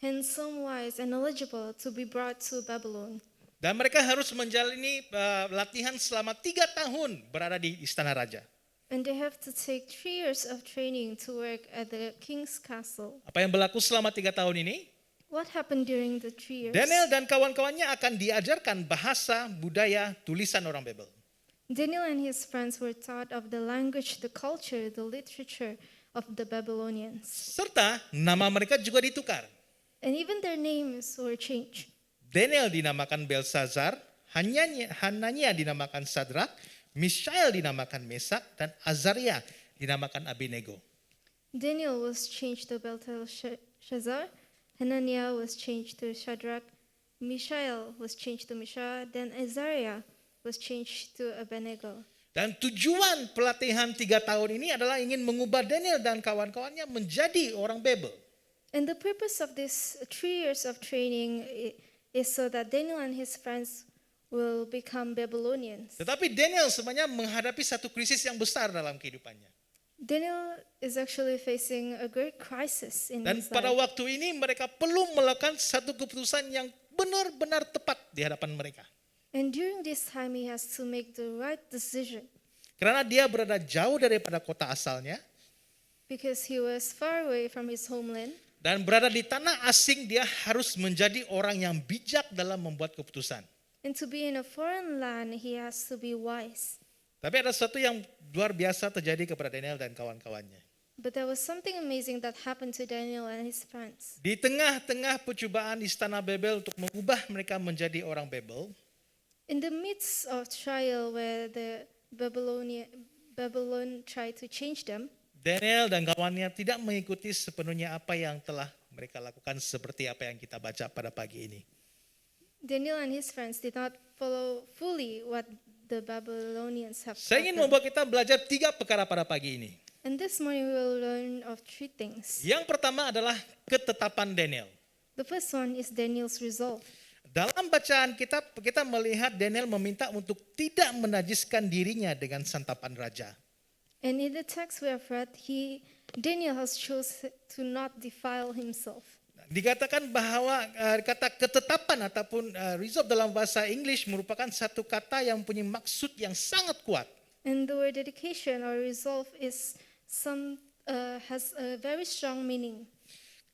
handsome, wise, and knowledgeable to be brought to Babylon. Dan mereka harus menjalani latihan selama 3 tahun berada di istana raja. And they have to take 3 years of training to work at the king's castle. Apa yang berlaku selama 3 tahun ini? What happened during the 3 years? Daniel dan kawan-kawannya akan diajarkan bahasa, budaya, tulisan orang Babel. Daniel and his friends were taught of the language, the culture, the literature of the Babylonians. Serta nama mereka juga ditukar. And even their names were changed. Daniel dinamakan Belsazar, Hananya dinamakan Sadrak, Misael dinamakan Mesak, dan Azaria dinamakan Abednego. Daniel was changed to Belteshazzar, Hananiah was changed to Shadrach, Mishael was changed to Meshach, then Azariah was changed to Abednego. Dan tujuan pelatihan 3 tahun ini adalah ingin mengubah Daniel dan kawan-kawannya menjadi orang Babel. And the purpose of this 3 years of training is so that Daniel and his friends will become Babylonians. Tetapi Daniel sebenarnya menghadapi satu krisis yang besar dalam kehidupannya. Daniel is actually facing a great crisis in Dan his pada life. waktu ini mereka perlu melakukan satu keputusan yang benar-benar tepat di hadapan mereka. And during this time, he has to make the right decision. Karena dia berada jauh daripada kota asalnya because he was far away from his homeland. dan berada di tanah asing, dia harus menjadi orang yang bijak dalam membuat keputusan. And to be in a foreign land, he has to be wise. Tapi ada sesuatu yang luar biasa terjadi kepada Daniel dan kawan-kawannya. But there was something amazing that happened to Daniel and his friends. Di tengah-tengah percubaan istana Babel untuk mengubah mereka menjadi orang Babel, In the midst of trial where the Babylon tried to change them, Daniel dan kawannya tidak mengikuti sepenuhnya apa yang telah mereka lakukan seperti apa yang kita baca pada pagi ini. Daniel and his friends did not follow fully what the Babylonians have Saya taught ingin them. membawa kita belajar 3 perkara pada pagi ini. And this morning we will learn of 3 things. Yang pertama adalah ketetapan Daniel. The first one is Daniel's resolve. Dalam bacaan kita melihat Daniel meminta untuk tidak menajiskan dirinya dengan santapan raja. And in the text we have read, Daniel has chosen to not defile himself. Dikatakan bahwa kata ketetapan ataupun resolve dalam bahasa Inggris merupakan satu kata yang punya maksud yang sangat kuat. And the word dedication or resolve has a very strong meaning.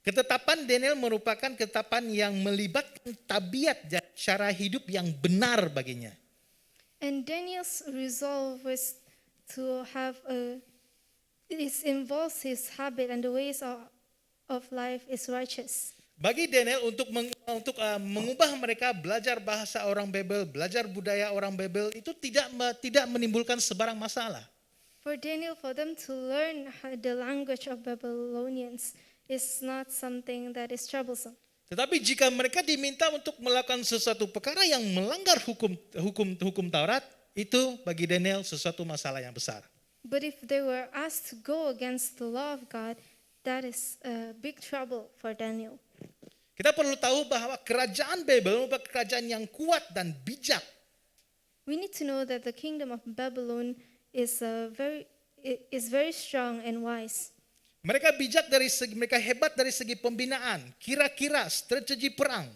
Ketetapan Daniel merupakan ketetapan yang melibatkan tabiat dan cara hidup yang benar baginya. And Daniel's resolve was to have it involves his habit and the ways of life is righteous. Bagi Daniel untuk mengubah mereka belajar bahasa orang Babel, belajar budaya orang Babel itu tidak menimbulkan sebarang masalah. For Daniel, for them to learn the language of Babylonians is not something that is troublesome. Tetapi jika mereka diminta untuk melakukan sesuatu perkara yang melanggar hukum Taurat, itu bagi Daniel sesuatu masalah yang besar. But if they were asked to go against the law of God, that is a big trouble for Daniel. Kita perlu tahu bahwa kerajaan Babel merupakan kerajaan yang kuat dan bijak. We need to know that the kingdom of Babylon is very strong and wise. Mereka mereka hebat dari segi pembinaan, kira-kira strategi perang.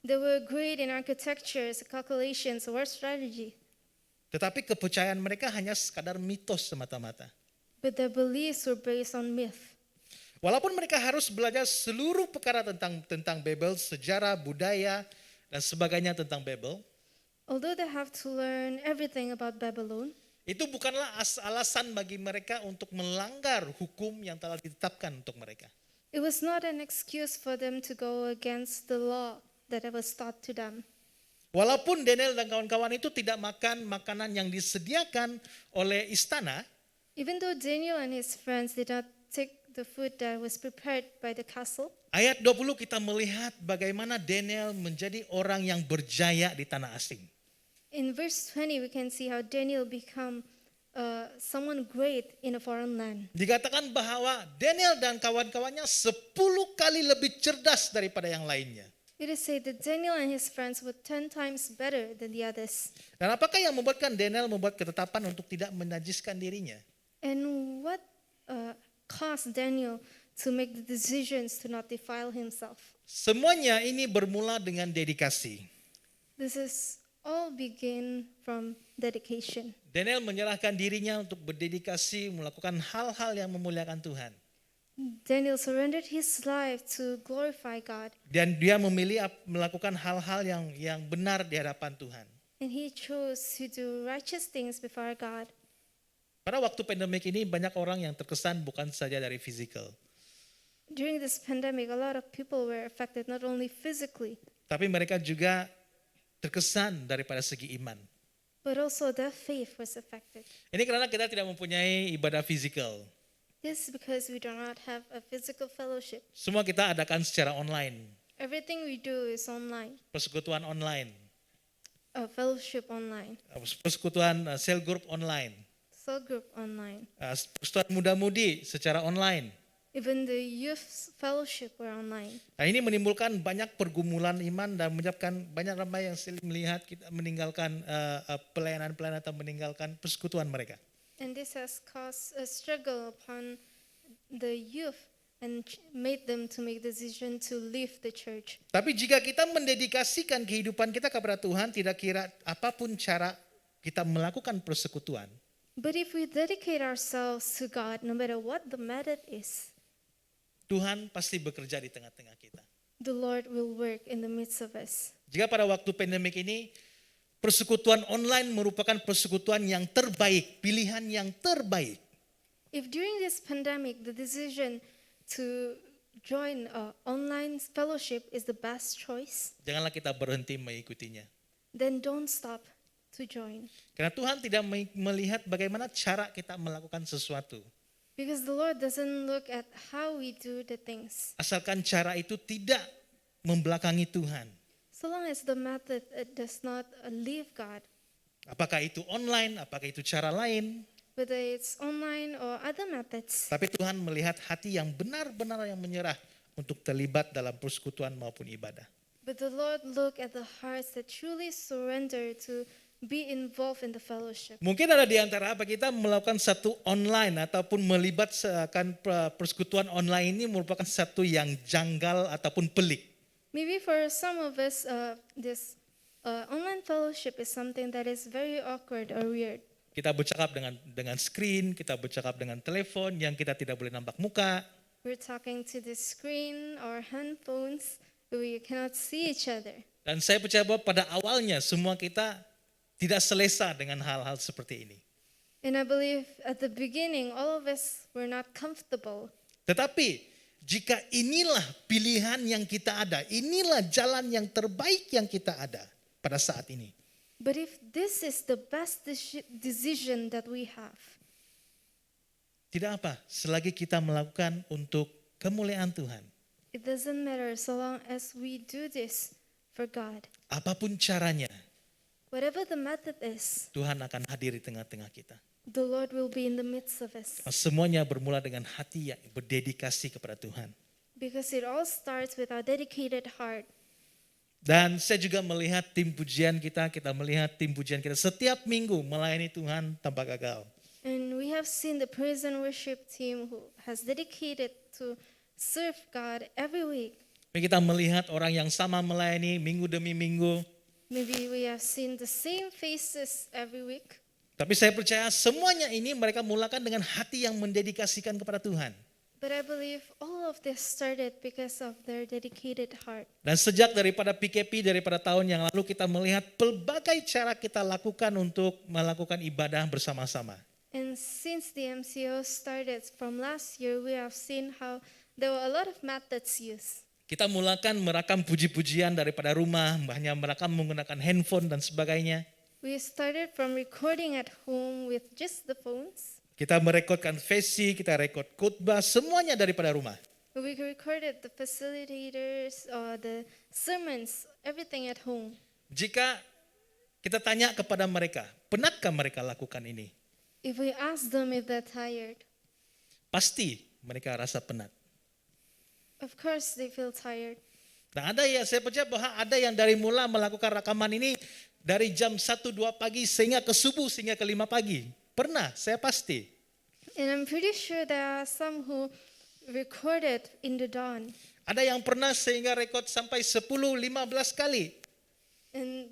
They were great in architectures, calculations, war strategy. Tetapi kepercayaan mereka hanya sekadar mitos semata-mata. But their beliefs were based on myth. Walaupun mereka harus belajar seluruh perkara tentang Babel, sejarah, budaya, dan sebagainya tentang Babel, Although they have to learn everything about Babylon, itu bukanlah alasan bagi mereka untuk melanggar hukum yang telah ditetapkan untuk mereka. it was not an excuse for them to go against the law that was taught to them. Walaupun Daniel dan kawan-kawan itu tidak makan makanan yang disediakan oleh istana, Even though Daniel and his friends did not take the food that was prepared by the castle, ayat 20 kita melihat bagaimana Daniel menjadi orang yang berjaya di tanah asing. in verse 20 we can see how Daniel become someone great in a foreign land. Dikatakan bahwa Daniel dan kawan-kawannya 10 kali lebih cerdas daripada yang lainnya. It is said that Daniel and his friends were 10 times better than the others. Dan apakah yang membuatkan Daniel membuat ketetapan untuk tidak menajiskan dirinya? And what caused Daniel to make the decisions to not defile himself? Semuanya ini bermula dengan dedikasi. This is all begin from dedication. Daniel menyerahkan dirinya untuk berdedikasi melakukan hal-hal yang memuliakan Tuhan. Daniel surrendered his life to glorify God, Dan dia memilih melakukan hal-hal yang benar di hadapan Tuhan. and he chose to do righteous things before God. Pada waktu pandemik ini banyak orang yang terkesan bukan saja dari fisikal, During this pandemic, a lot of people were affected not only physically, tapi mereka juga terkesan daripada segi iman. but also their faith was affected. Ini karena kita tidak mempunyai ibadah fisikal. This is because we do not have a physical fellowship. Semua kita adakan secara online, Everything we do is online, persekutuan online, a fellowship online, persekutuan cell group online, cell group online. persekutuan muda-mudi secara online. Even the youth fellowship were online. Nah, ini menimbulkan banyak pergumulan iman dan menyebabkan banyak ramai yang melihat kita meninggalkan pelayanan-pelayanan atau meninggalkan persekutuan mereka. And this has caused a struggle upon the youth and made them to make decision to leave the church. Tapi jika kita mendedikasikan kehidupan kita kepada Tuhan, tidak kira apapun cara kita melakukan persekutuan, But if we dedicate ourselves to God, no matter what the method is, Tuhan pasti bekerja di tengah-tengah kita. the Lord will work in the midst of us. Jika pada waktu pandemik ini, persekutuan online merupakan persekutuan yang terbaik, pilihan yang terbaik. If during this pandemic the decision to join online fellowship is the best choice, Janganlah kita berhenti mengikutinya. then don't stop to join. Karena Tuhan tidak melihat bagaimana cara kita melakukan sesuatu. Because the Lord doesn't look at how we do the things. Asalkan cara itu tidak membelakangi Tuhan. So long as the method does not leave God, Apakah itu online, apakah itu cara lain. whether it's online or other methods. Tapi Tuhan melihat hati yang benar-benar yang menyerah untuk terlibat dalam persekutuan maupun ibadah. But the Lord look at the hearts that truly surrender to be involved in the fellowship. Mungkin ada di antara apa kita melakukan satu online ataupun melibatkan persekutuan online ini merupakan satu yang janggal ataupun pelik. Maybe for some of us, this online fellowship is something that is very awkward or weird. Kita bercakap dengan screen, kita bercakap dengan telepon yang kita tidak boleh nampak muka. We're talking to the screen or handphones, but we cannot see each other. Dan saya percaya bahwa pada awalnya semua kita tidak selesa dengan hal-hal seperti ini. And I believe at the beginning, all of us were not comfortable. Tetapi jika inilah pilihan yang kita ada, inilah jalan yang terbaik yang kita ada pada saat ini. But if this is the best decision that we have, Tidak apa, selagi kita melakukan untuk kemuliaan Tuhan. it doesn't matter so long as we do this for God. Apapun caranya, Whatever the method is, Tuhan akan hadir di tengah-tengah kita. the Lord will be in the midst of us. Semuanya bermula dengan hati yang berdedikasi kepada Tuhan. Because it all starts with our dedicated heart. Dan saya juga melihat tim pujian kita melihat tim pujian kita setiap minggu melayani Tuhan tanpa gagal. And we have seen the praise and worship team who has dedicated to serve God every week. Kita melihat orang yang sama melayani minggu demi minggu. Maybe we have seen the same faces every week. Tapi saya percaya semuanya ini mereka mulakan dengan hati yang mendedikasikan kepada Tuhan. But I believe all of this started because of their dedicated heart. Dan sejak daripada PKP, daripada tahun yang lalu kita melihat pelbagai cara kita lakukan untuk melakukan ibadah bersama-sama. And since the MCO started from last year, we have seen how there were a lot of methods used. Kita mulakan merekam puji-pujian daripada rumah, hanya merekam menggunakan handphone dan sebagainya. We started from recording at home with just the phones. Kita merekodkan vesi, kita rekod khotbah, semuanya daripada rumah. We recorded the facilitators, the sermons, everything at home. Jika kita tanya kepada mereka, penatkah mereka lakukan ini? If we ask them if they're tired, Pasti mereka rasa penat. of course they feel tired. Nah ada ya, saya percaya bahwa ada yang dari mula melakukan rekaman ini dari jam 1-2 pagi sehingga ke subuh, sehingga ke 5 pagi. Pernah, saya pasti. And I'm pretty sure there are some who recorded in the dawn. Ada yang pernah sehingga rekod sampai 10-15 kali. And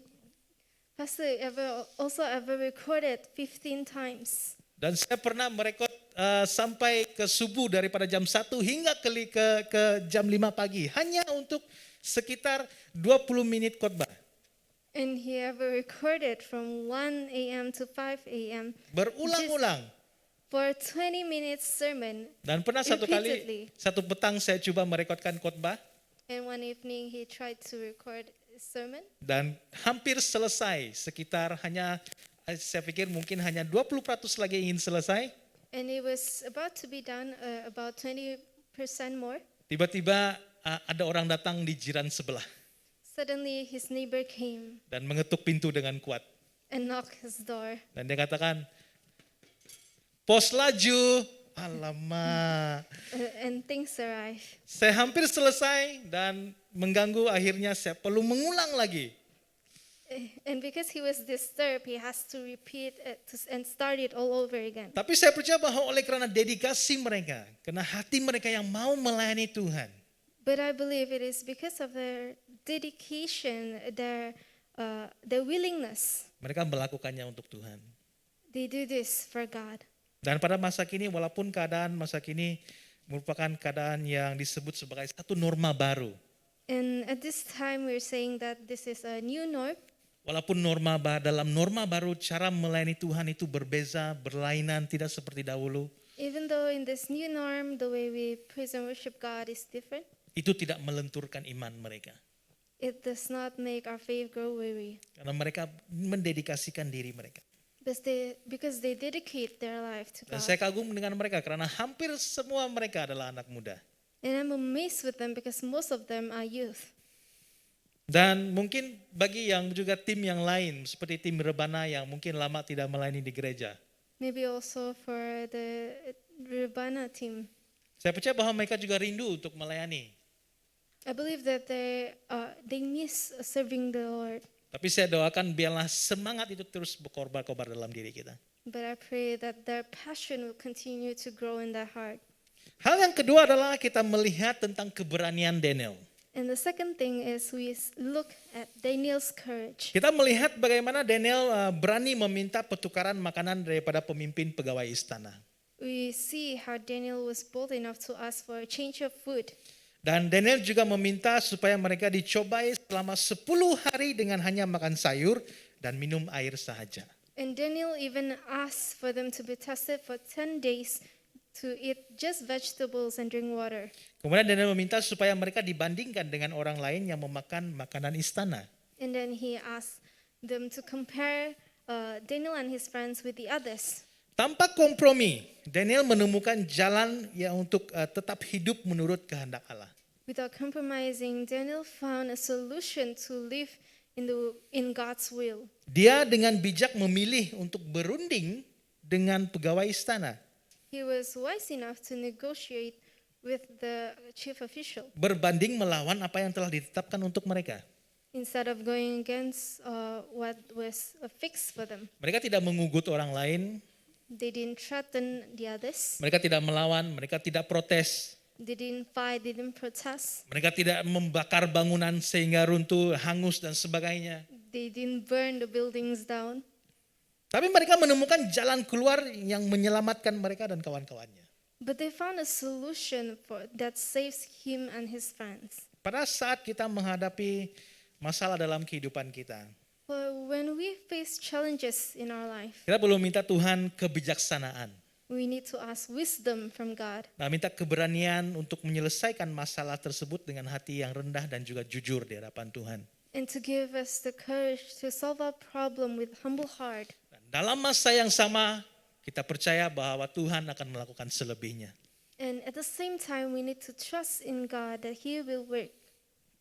Pastor ever recorded 15 times. Dan saya pernah merekod sampai ke subuh daripada jam 1 hingga ke jam 5 pagi. Hanya untuk sekitar 20 menit khotbah. And he ever recorded from 1 a.m. to 5 a.m. Berulang-ulang. for 20 minutes sermon. Dan pernah satu kali, Repeatedly. satu petang saya coba merekodkan khotbah. And one evening he tried to record a sermon. Dan hampir selesai, sekitar hanya, saya pikir mungkin hanya 20% lagi ingin selesai. And it was about to be done, about 20% more. Tiba-tiba ada orang datang di jiran sebelah Suddenly his neighbor came dan mengetuk pintu dengan kuat. and knocked his door. Dan dia katakan, pos laju, alamak. And things arrived. Saya hampir selesai dan mengganggu, akhirnya saya perlu mengulang lagi. And because he was disturbed, he has to repeat it and start it all over again. Tapi saya percaya bahwa oleh karena dedikasi mereka, karena hati mereka yang mau melayani Tuhan, But I believe it is because of their dedication, their willingness. mereka melakukannya untuk Tuhan. They do this for God. Dan pada masa kini, walaupun keadaan masa kini merupakan keadaan yang disebut sebagai satu norma baru. And at this time, we're saying that this is a new norm. Walaupun dalam norma baru cara melayani Tuhan itu berbeza, berlainan, tidak seperti dahulu. Even though in this new norm, the way we praise and worship God is different, Itu tidak melenturkan iman mereka. it does not make our faith grow weary. Karena mereka mendedikasikan diri mereka. Because they dedicate their life to Dan God. saya kagum dengan mereka karena hampir semua mereka adalah anak muda. And I'm amazed with them because most of them are youth. Dan mungkin bagi yang juga tim yang lain seperti tim Rebana yang mungkin lama tidak melayani di gereja. Maybe also for the Rebana team. Saya percaya bahwa mereka juga rindu untuk melayani. I believe that they miss serving the Lord. Tapi saya doakan biarlah semangat itu terus berkobar-kobar dalam diri kita. But I pray that their passion will continue to grow in their heart. Hal yang kedua adalah kita melihat tentang keberanian Daniel. And the second thing is we look at Daniel's courage. Kita melihat bagaimana Daniel berani meminta pertukaran makanan daripada pemimpin pegawai istana. We see how Daniel was bold enough to ask for a change of food. Dan Daniel juga meminta supaya mereka dicobai selama 10 hari dengan hanya makan sayur dan minum air sahaja. And Daniel even asked for them to be tested for 10 days to eat just vegetables and drink water. Kemudian Daniel meminta supaya mereka dibandingkan dengan orang lain yang memakan makanan istana. And then he asked them to compare Daniel and his friends with the others. Tanpa kompromi, Daniel menemukan jalan yang untuk tetap hidup menurut kehendak Allah. Without compromising, Daniel found a solution to live in God's will. Dia dengan bijak memilih untuk berunding dengan pegawai istana. He was wise enough to negotiate with the chief official Berbanding melawan apa yang telah ditetapkan untuk mereka. instead of going against what was fixed for them. Mereka tidak mengugut orang lain, They didn't threaten the others. mereka tidak melawan, mereka tidak protes. They didn't fight, they didn't protest. Mereka tidak membakar bangunan sehingga runtuh, hangus dan sebagainya. They didn't burn the buildings down. Tapi mereka menemukan jalan keluar yang menyelamatkan mereka dan kawan-kawannya. But they found a solution that saves him and his friends. Pada saat kita menghadapi masalah dalam kehidupan kita, But when we face challenges in our life, kita perlu minta Tuhan kebijaksanaan. we need to ask wisdom from God Nah, minta keberanian untuk menyelesaikan masalah tersebut dengan hati yang rendah dan juga jujur di hadapan Tuhan. and to give us the courage to solve our problem with humble heart. Dan dalam masa yang sama, kita percaya bahwa Tuhan akan melakukan selebihnya. And at the same time, we need to trust in God that He will work.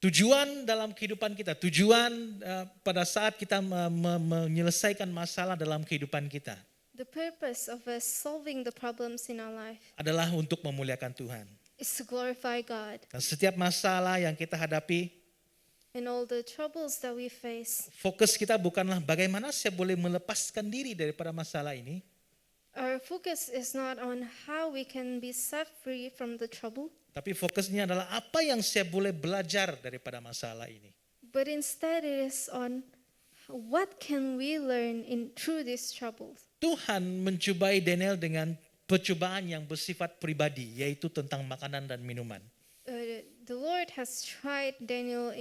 Tujuan dalam kehidupan kita, tujuan pada saat kita menyelesaikan masalah dalam kehidupan kita The purpose of us solving the problems in our life adalah untuk memuliakan Tuhan. is to glorify God. Dan setiap masalah yang kita hadapi, And all the troubles that we face, fokus kita bukanlah bagaimana saya boleh melepaskan diri daripada masalah ini, our focus is not on how we can be set free from the trouble, tapi fokusnya adalah apa yang saya boleh belajar daripada masalah ini. but instead it is on what can we learn through these troubles. Tuhan mencobai Daniel dengan percobaan yang bersifat pribadi, yaitu tentang makanan dan minuman. The Lord has tried Daniel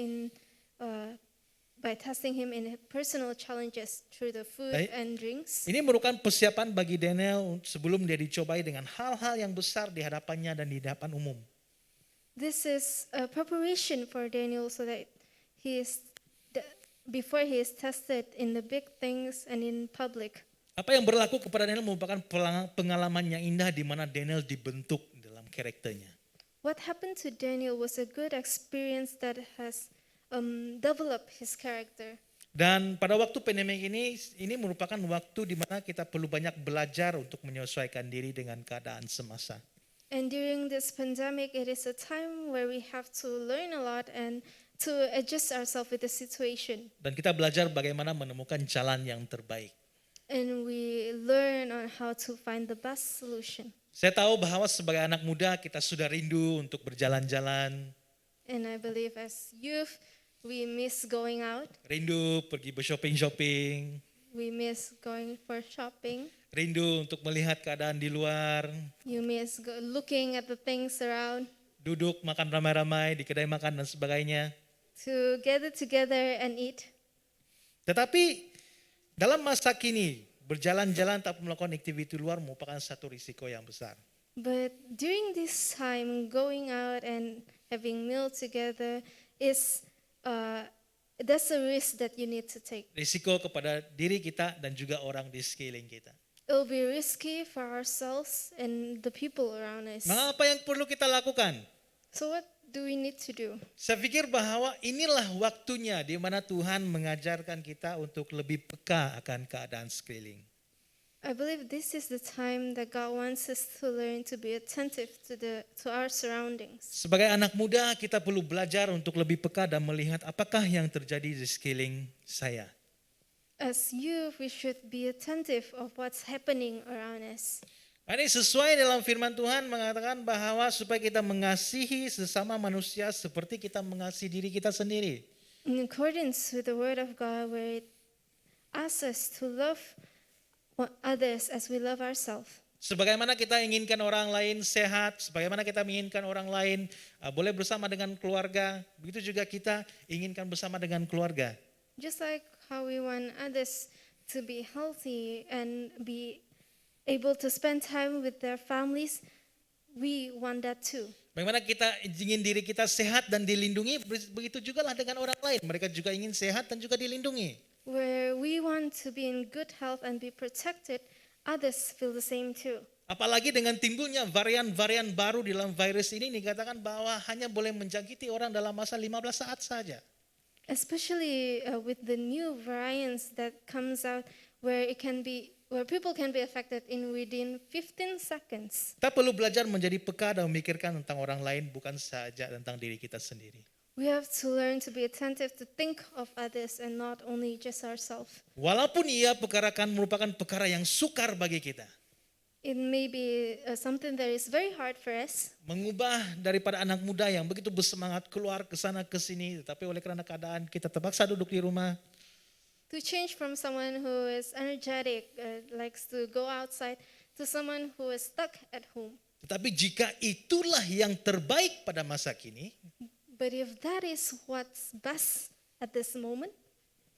by testing him in personal challenges through the food Baik. and drinks. Ini merupakan persiapan bagi Daniel sebelum dia dicobai dengan hal-hal yang besar di hadapannya dan di hadapan umum. This is a preparation for Daniel so that before he is tested in the big things and in public. Apa yang berlaku kepada Daniel merupakan pengalaman yang indah di mana Daniel dibentuk dalam karakternya. What happened to Daniel was a good experience that has developed his character. Dan pada waktu pandemi ini merupakan waktu di mana kita perlu banyak belajar untuk menyesuaikan diri dengan keadaan semasa. And during this pandemic, it is a time where we have to learn a lot and to adjust ourselves with the situation. Dan kita belajar bagaimana menemukan jalan yang terbaik. And we learn on how to find the best solution. Saya tahu bahwa sebagai anak muda kita sudah rindu untuk berjalan-jalan, And I believe as youth, we miss going out. rindu pergi bershopping-shopping, We miss going for shopping. rindu untuk melihat keadaan di luar, You miss looking at the things around, duduk makan ramai-ramai di kedai makan dan sebagainya. to gather together and eat. Tetapi dalam masa kini, berjalan-jalan tanpa melakukan aktiviti luar merupakan satu risiko yang besar. But during this time, going out and having meal together is that's a risk that you need to take. Risiko kepada diri kita dan juga orang di sekeliling kita. It will be risky for ourselves and the people around us. Maka apa yang perlu kita lakukan? So what do we need to do? Saya pikir bahwa inilah waktunya di mana Tuhan mengajarkan kita untuk lebih peka akan keadaan sekeliling. I believe this is the time that God wants us to learn to be attentive to our surroundings. Sebagai anak muda kita perlu belajar untuk lebih peka dan melihat apakah yang terjadi di sekeliling saya. As youth, we should be attentive of what's happening around us. Ini sesuai dalam firman Tuhan mengatakan bahwa supaya kita mengasihi sesama manusia seperti kita mengasihi diri kita sendiri. In accordance with the word of God, where it asks us to love others as we love ourselves. Sebagaimana kita inginkan orang lain sehat, sebagaimana kita menginginkan orang lain boleh bersama dengan keluarga, begitu juga kita inginkan bersama dengan keluarga. Just like how we want others to be healthy and be able to spend time with their families, we want that too. Bagaimana kita ingin diri kita sehat dan dilindungi, begitu juga lah dengan orang lain. Mereka juga ingin sehat dan juga dilindungi. Where we want to be in good health and be protected, others feel the same too. Apalagi dengan timbulnya varian-varian baru dalam virus ini dikatakan bahwa hanya boleh menjangkiti orang dalam masa 15 saat saja. Especially with the new variants that comes out where people can be affected in within 15 seconds. Kita perlu belajar menjadi peka dan memikirkan tentang orang lain bukan saja tentang diri kita sendiri. We have to learn to be attentive to think of others and not only just ourselves. Walaupun ia merupakan perkara yang sukar bagi kita. It may be something that is very hard for us. Mengubah daripada anak muda yang begitu bersemangat keluar ke sana ke sini, tetapi oleh karena keadaan kita terpaksa duduk di rumah. To change from someone who is energetic, likes to go outside, to someone who is stuck at home. Tetapi jika itulah yang terbaik pada masa kini, But if that is what's best at this moment,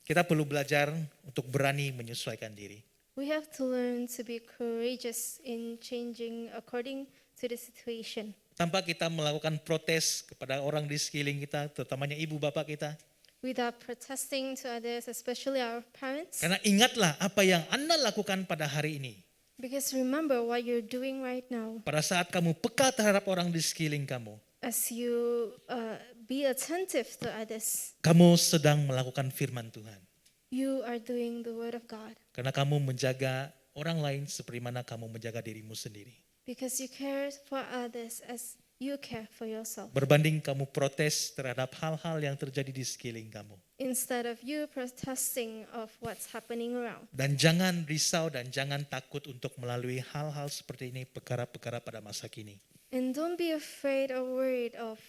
kita perlu belajar untuk berani menyesuaikan diri. we have to learn to be courageous in changing according to the situation. Tanpa kita melakukan protes kepada orang di sekeliling kita, terutamanya ibu bapak kita. Without protesting to others, especially our parents. Karena ingatlah apa yang Anda lakukan pada hari ini. Because remember what you're doing right now. Pada saat kamu peka terhadap orang di sekeliling kamu, As you be attentive to others, kamu sedang melakukan firman Tuhan. you are doing the word of God. Karena kamu menjaga orang lain seperti mana kamu menjaga dirimu sendiri. Because you care for others as you care for yourself. Berbanding kamu protes terhadap hal-hal yang terjadi di sekeliling kamu. Instead of you protesting of what's happening around. Dan jangan risau dan jangan takut untuk melalui hal-hal seperti ini, perkara-perkara pada masa kini. And don't be afraid or worried of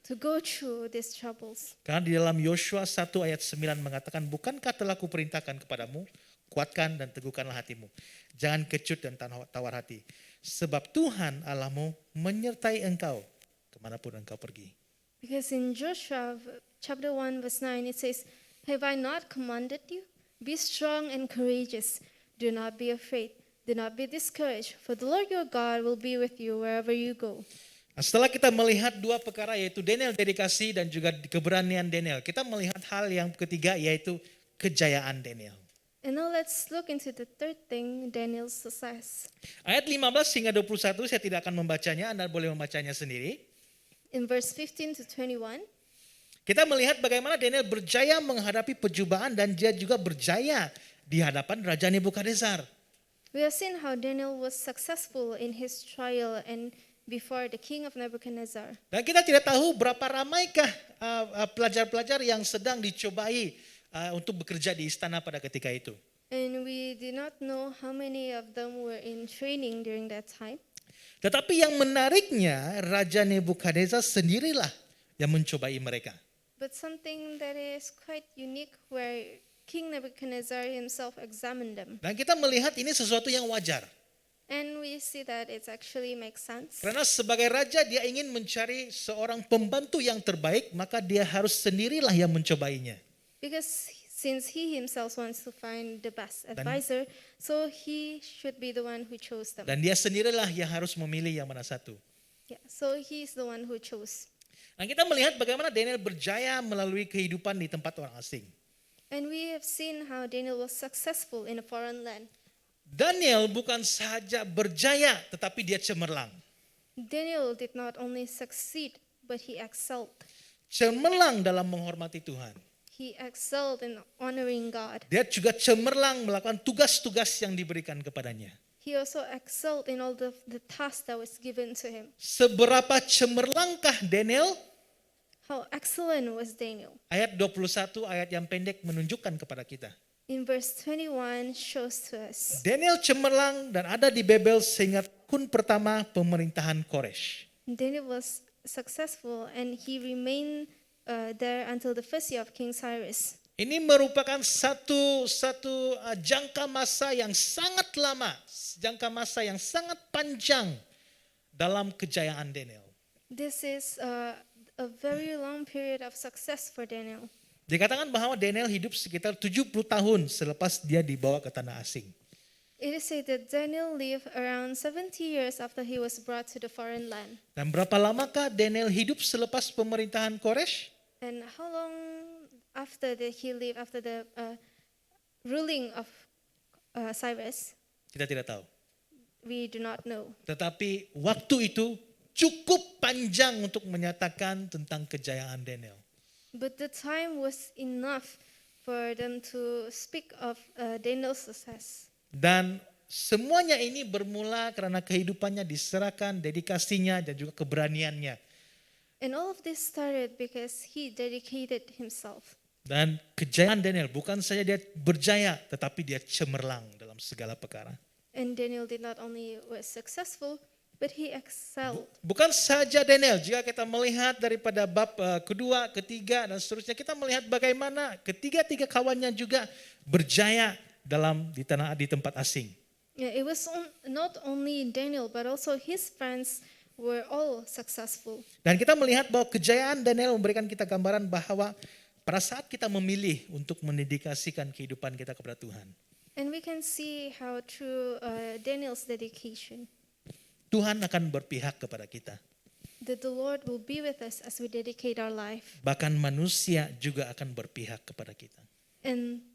to go through these troubles. Karena di dalam Yosua 1 ayat 9 mengatakan, bukankah telah kuperintahkan kepadamu, kuatkan dan teguhkanlah hatimu. Jangan kecut dan tawar hati. Sebab Tuhan Allahmu menyertai engkau kemanapun engkau pergi. Because in Joshua chapter 1 verse 9 it says, have I not commanded you? Be strong and courageous. Do not be afraid. Do not be discouraged. For the Lord your God will be with you wherever you go. Nah, setelah kita melihat dua perkara yaitu Daniel dedikasi dan juga keberanian Daniel, kita melihat hal yang ketiga yaitu kejayaan Daniel. And now let's look into the third thing, Daniel's success. Ayat 15 hingga 21 saya tidak akan membacanya, Anda boleh membacanya sendiri. In verse 15 to 21, Kita melihat bagaimana Daniel berjaya menghadapi percobaan dan dia juga berjaya di hadapan Raja Nebukadnezar. we have seen how Daniel was successful in his trial and before the king of Nebuchadnezzar. Dan kita tidak tahu berapa ramaikah pelajar-pelajar yang sedang dicobai untuk bekerja di istana pada ketika itu. And we did not know how many of them were in training during that time. Tetapi yang menariknya Raja Nebukadnezar sendirilah yang mencobai mereka. But something that is quite unique where King Nebuchadnezzar himself examined them. Dan kita melihat ini sesuatu yang wajar. And we see that it actually makes sense. Karena sebagai raja dia ingin mencari seorang pembantu yang terbaik, maka dia harus sendirilah yang mencobainya. Because since he himself wants to find the best advisor, so he should be the one who chose them. Dan dia sendirilah yang harus memilih yang mana satu. Yeah, so he's the one who chose. Nah, kita melihat bagaimana Daniel berjaya melalui kehidupan di tempat orang asing. And we have seen how Daniel was successful in a foreign land. Daniel bukan saja berjaya, tetapi dia cemerlang. Daniel did not only succeed, but he excelled. Cemerlang dalam menghormati Tuhan. He excelled in honoring God. Dia juga cemerlang melakukan tugas-tugas yang diberikan kepadanya. He also excelled in all the tasks that was given to him. Seberapa cemerlangkah Daniel? How excellent was Daniel? Ayat 21, ayat yang pendek menunjukkan kepada kita. In verse 21 shows to us. Daniel cemerlang dan ada di Babel sehingga tahun pertama pemerintahan Koresh. Daniel was successful and he remained there until the first year of King Cyrus. Ini merupakan satu jangka masa yang sangat lama, jangka masa yang sangat panjang dalam kejayaan Daniel. This is a very long period of success for Daniel. Dikatakan bahwa Daniel hidup sekitar 70 tahun selepas dia dibawa ke tanah asing. It is said that Daniel lived around 70 years after he was brought to the foreign land. Dan berapa lamakah Daniel hidup selepas pemerintahan Koresh? And how long after did he live after the ruling of Cyrus? Kita tidak tahu. We do not know. Tetapi waktu itu cukup panjang untuk menyatakan tentang kejayaan Daniel. But the time was enough for them to speak of Daniel's success. Dan semuanya ini bermula karena kehidupannya diserahkan, dedikasinya dan juga keberaniannya. And all of this started because he dedicated himself. Dan kejayaan Daniel bukan saja dia berjaya, tetapi dia cemerlang dalam segala perkara. And Daniel did not only was successful, but he excelled. Bukan saja Daniel, jika kita melihat daripada bab kedua, ketiga dan seterusnya, kita melihat bagaimana ketiga-tiga kawannya juga berjaya di tempat asing. Yeah, it was not only Daniel, but also his friends were all successful. Dan kita melihat bahwa kejayaan Daniel memberikan kita gambaran bahwa pada saat kita memilih untuk mendedikasikan kehidupan kita kepada Tuhan, And we can see how through Daniel's dedication, Tuhan akan berpihak kepada kita. that the Lord will be with us as we dedicate our life. Bahkan manusia juga akan berpihak kepada kita. And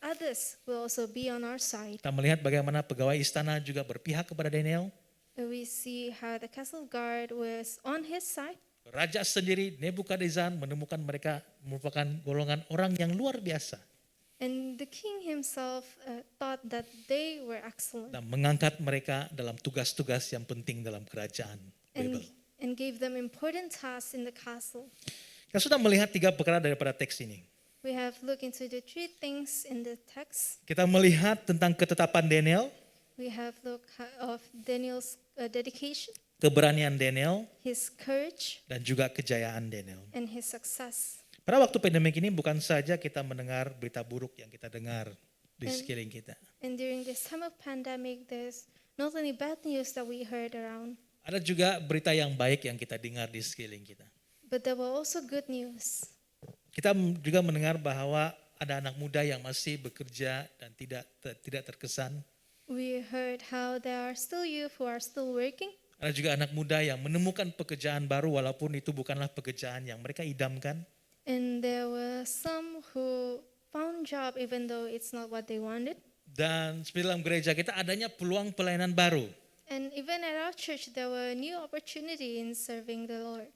others will also be on our side. Kita melihat bagaimana pegawai istana juga berpihak kepada Daniel. We see how the castle guard was on his side. Raja sendiri Nebukadnezar menemukan mereka merupakan golongan orang yang luar biasa And the king himself thought that they were excellent dan mengangkat mereka dalam tugas-tugas yang penting dalam kerajaan Babel. and gave them important tasks in the castle. Kita sudah melihat tiga perkara daripada teks ini. We have looked into the three things in the text. Kita melihat tentang ketetapan Daniel, We have looked of Daniel's dedication, keberanian Daniel, his courage, dan juga kejayaan Daniel. and his success. Pada waktu pandemik ini bukan saja kita mendengar berita buruk yang kita dengar di sekeliling kita. And during this time of pandemic, there's not only bad news that we heard around, Ada juga berita yang baik yang kita dengar di sekeliling kita. but there were also good news. Kita juga mendengar bahwa ada anak muda yang masih bekerja dan tidak terkesan. We heard how there are still youth who are still working. Ada juga anak muda yang menemukan pekerjaan baru walaupun itu bukanlah pekerjaan yang mereka idamkan. And there were some who found job even though it's not what they wanted. Dan seperti dalam gereja kita adanya peluang pelayanan baru. And even at our church, there were new opportunity in serving the Lord.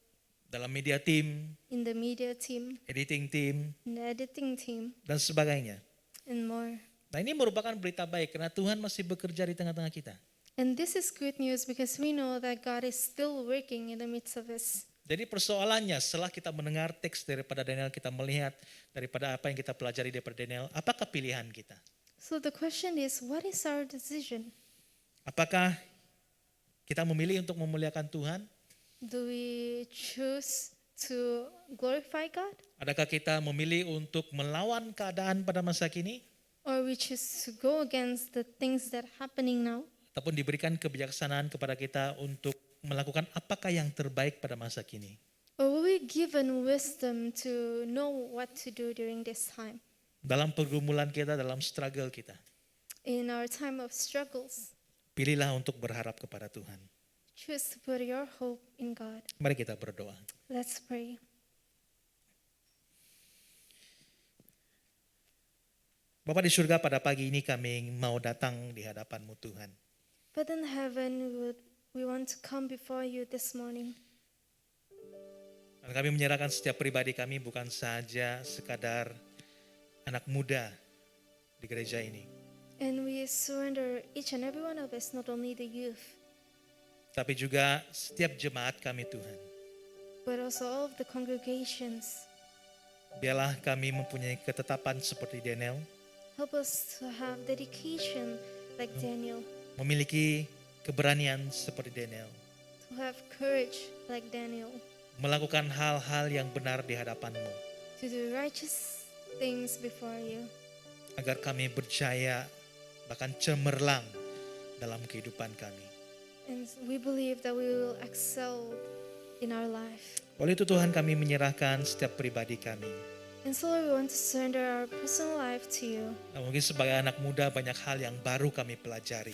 Dalam media team, In the media team, editing team, in the editing team, dan sebagainya. and more. Nah ini merupakan berita baik karena Tuhan masih bekerja di tengah-tengah kita. And this is good news because we know that God is still working in the midst of us. Jadi persoalannya setelah kita mendengar teks daripada Daniel, kita melihat daripada apa yang kita pelajari daripada Daniel, apakah pilihan kita? So the question is, what is our decision? Apakah kita memilih untuk memuliakan Tuhan? Do we choose to glorify God, Adakah kita memilih untuk melawan keadaan pada masa kini? or we choose to go against the things that are happening now? Ataupun diberikan kebijaksanaan kepada kita untuk melakukan apakah yang terbaik pada masa kini? Or were we given wisdom to know what to do during this time? Dalam pergumulan kita, dalam struggle kita, In our time of struggles, pilihlah untuk berharap kepada Tuhan. choose to put your hope in God. Mari kita berdoa. Let's pray. Bapa di surga, pada pagi ini kami mau datang di hadapan-Mu Tuhan. But in heaven, we want to come before you this morning. Dan kami menyerahkan setiap pribadi kami bukan saja sekadar anak muda di gereja ini, And we surrender each and every one of us, not only the youth, tapi juga setiap jemaat kami Tuhan. but also all of the congregations. Biarlah kami mempunyai ketetapan seperti Daniel, Help us to have dedication like Daniel, memiliki keberanian seperti Daniel, to have courage like Daniel, melakukan hal-hal yang benar di hadapan-Mu, to do righteous things before you, agar kami berjaya bahkan cemerlang dalam kehidupan kami. and we believe that we will excel in our life. Oleh itu Tuhan, kami menyerahkan setiap pribadi kami. And so Lord, we want to surrender our personal life to you. Nah, mungkin sebagai anak muda banyak hal yang baru kami pelajari.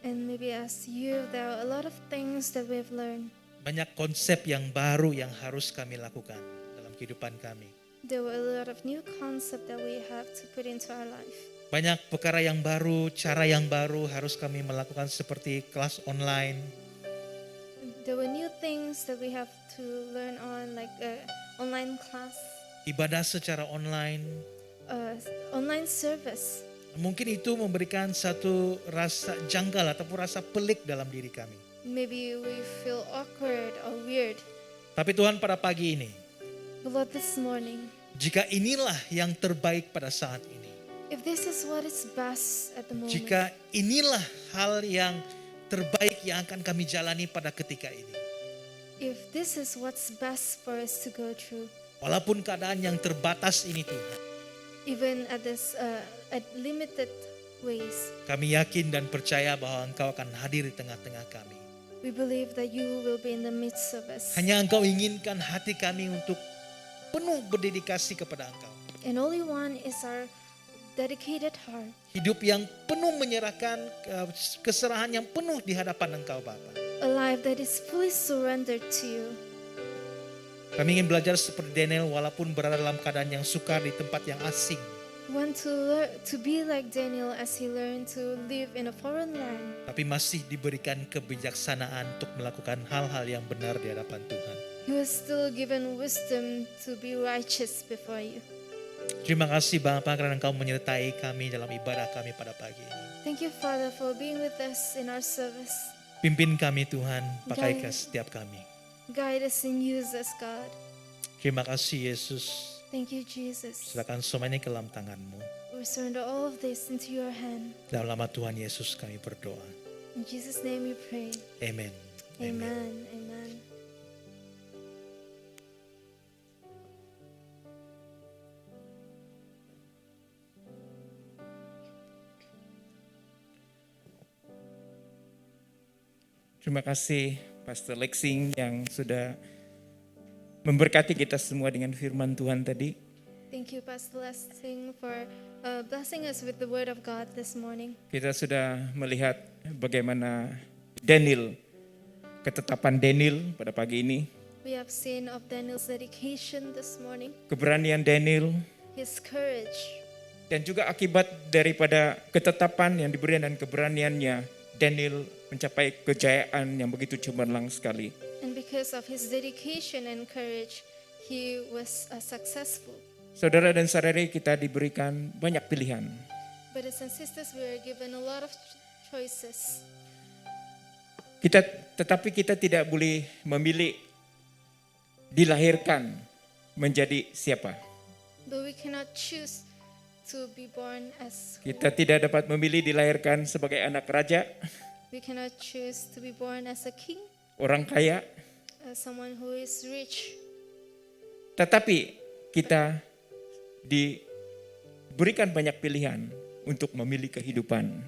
And maybe as you, there are a lot of things that we've learned. Banyak konsep yang baru yang harus kami lakukan dalam kehidupan kami. There were a lot of new concepts that we have to put into our life. Banyak perkara yang baru, cara yang baru harus kami melakukan seperti kelas online, There were new things that we have to learn on, like online class, ibadah secara online. online service. Mungkin itu memberikan satu rasa janggal ataupun rasa pelik dalam diri kami. Maybe we feel awkward or weird. Tapi Tuhan, pada pagi ini, But Lord, this morning, jika inilah yang terbaik pada saat ini, if this is what is best at the moment, jika inilah hal yang terbaik yang akan kami jalani pada ketika ini, if this is what's best for us to go through, walaupun keadaan yang terbatas ini Tuhan, even at this at limited ways, kami yakin dan percaya bahwa Engkau akan hadir di tengah-tengah kami. we believe that you will be in the midst of us. Hanya Engkau inginkan hati kami untuk penuh berdedikasi kepada Engkau. And all you want is our dedicated heart, Hidup yang penuh menyerahkan, keserahan yang penuh di hadapan Engkau Bapa. a life that is fully surrendered to you. Kami ingin belajar seperti Daniel walaupun berada dalam keadaan yang sukar di tempat yang asing. We want to be like Daniel as he learned to live in a foreign land, Tapi masih diberikan kebijaksanaan untuk melakukan hal-hal yang benar di hadapan Tuhan. he was still given wisdom to be righteous before you. Terima kasih Bapa karena Engkau menyertai kami dalam ibadah kami pada pagi ini. Thank you, Father, for being with us in our service. Pimpin kami Tuhan, pakai ke Guide. setiap kami. Guide us and use us, God. Terima kasih Yesus. Thank you, Jesus. Silakan semuanya ke dalam tangan-Mu. We surrender all of this into your hand. Dalam nama Tuhan Yesus kami berdoa. In Jesus' name we pray. Amen. Amen. Amen. Terima kasih Pastor Lexing yang sudah memberkati kita semua dengan firman Tuhan tadi. Thank you, Pastor Lessing, for blessing us with the word of God this morning. Kita sudah melihat bagaimana Daniel, ketetapan Daniel pada pagi ini, We have seen of Daniel's dedication this morning, keberanian Daniel, his courage, dan juga akibat daripada ketetapan yang diberikan dan keberaniannya, Daniel mencapai kejayaan yang begitu cemerlang sekali. and because of his dedication and courage, he was successful. Saudara dan saudari, kita diberikan banyak pilihan. Brothers and sisters, we are given a lot of choices. Tetapi kita tidak boleh memilih dilahirkan menjadi siapa. But we cannot choose to be born as who. Kita tidak dapat memilih dilahirkan sebagai anak raja, We cannot choose to be born as a king, orang kaya, as someone who is rich, Tetapi kita diberikan banyak pilihan untuk memilih kehidupan.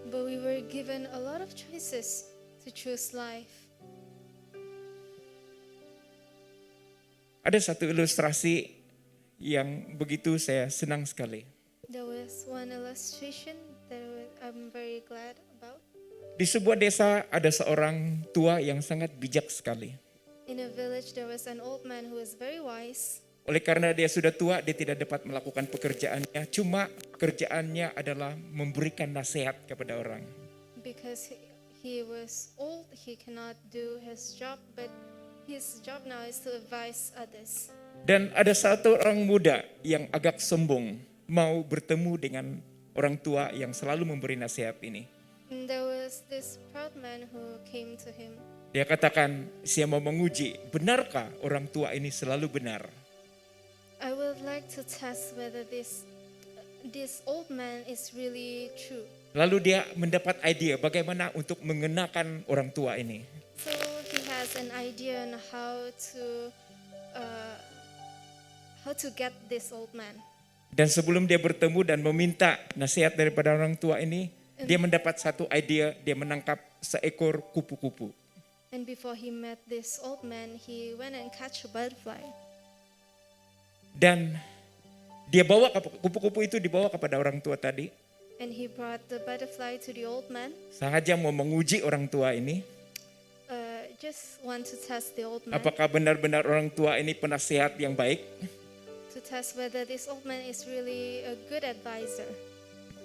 But we were given a lot of choices to choose life. Ada satu ilustrasi yang begitu saya senang sekali. There was one illustration that I'm very glad about. Di sebuah desa ada seorang tua yang sangat bijak sekali. In a village, there was an old man who was very wise. Oleh karena dia sudah tua, dia tidak dapat melakukan pekerjaannya. Cuma pekerjaannya adalah memberikan nasihat kepada orang. Because he was old, he cannot do his job, but his job now is to advise others. Dan ada satu orang muda yang agak sombong mau bertemu dengan orang tua yang selalu memberi nasihat ini. And there was this proud man who came to him. Dia katakan, saya mau menguji, benarkah orang tua ini selalu benar? I would like to test whether this old man is really true. Lalu dia mendapat ide bagaimana untuk mengenakan orang tua ini. So he has an idea on how to get this old man. Dan sebelum dia bertemu dan meminta nasihat daripada orang tua ini, dia mendapat satu ide, dia menangkap seekor kupu-kupu. And before he met this old man, he went and catch a butterfly. Dan dia bawa kupu-kupu itu dibawa kepada orang tua tadi. And he brought the butterfly to the old man, Sengaja mau menguji orang tua ini. just want to test the old man, Apakah benar-benar orang tua ini penasihat yang baik? to test whether this old man is really a good advisor.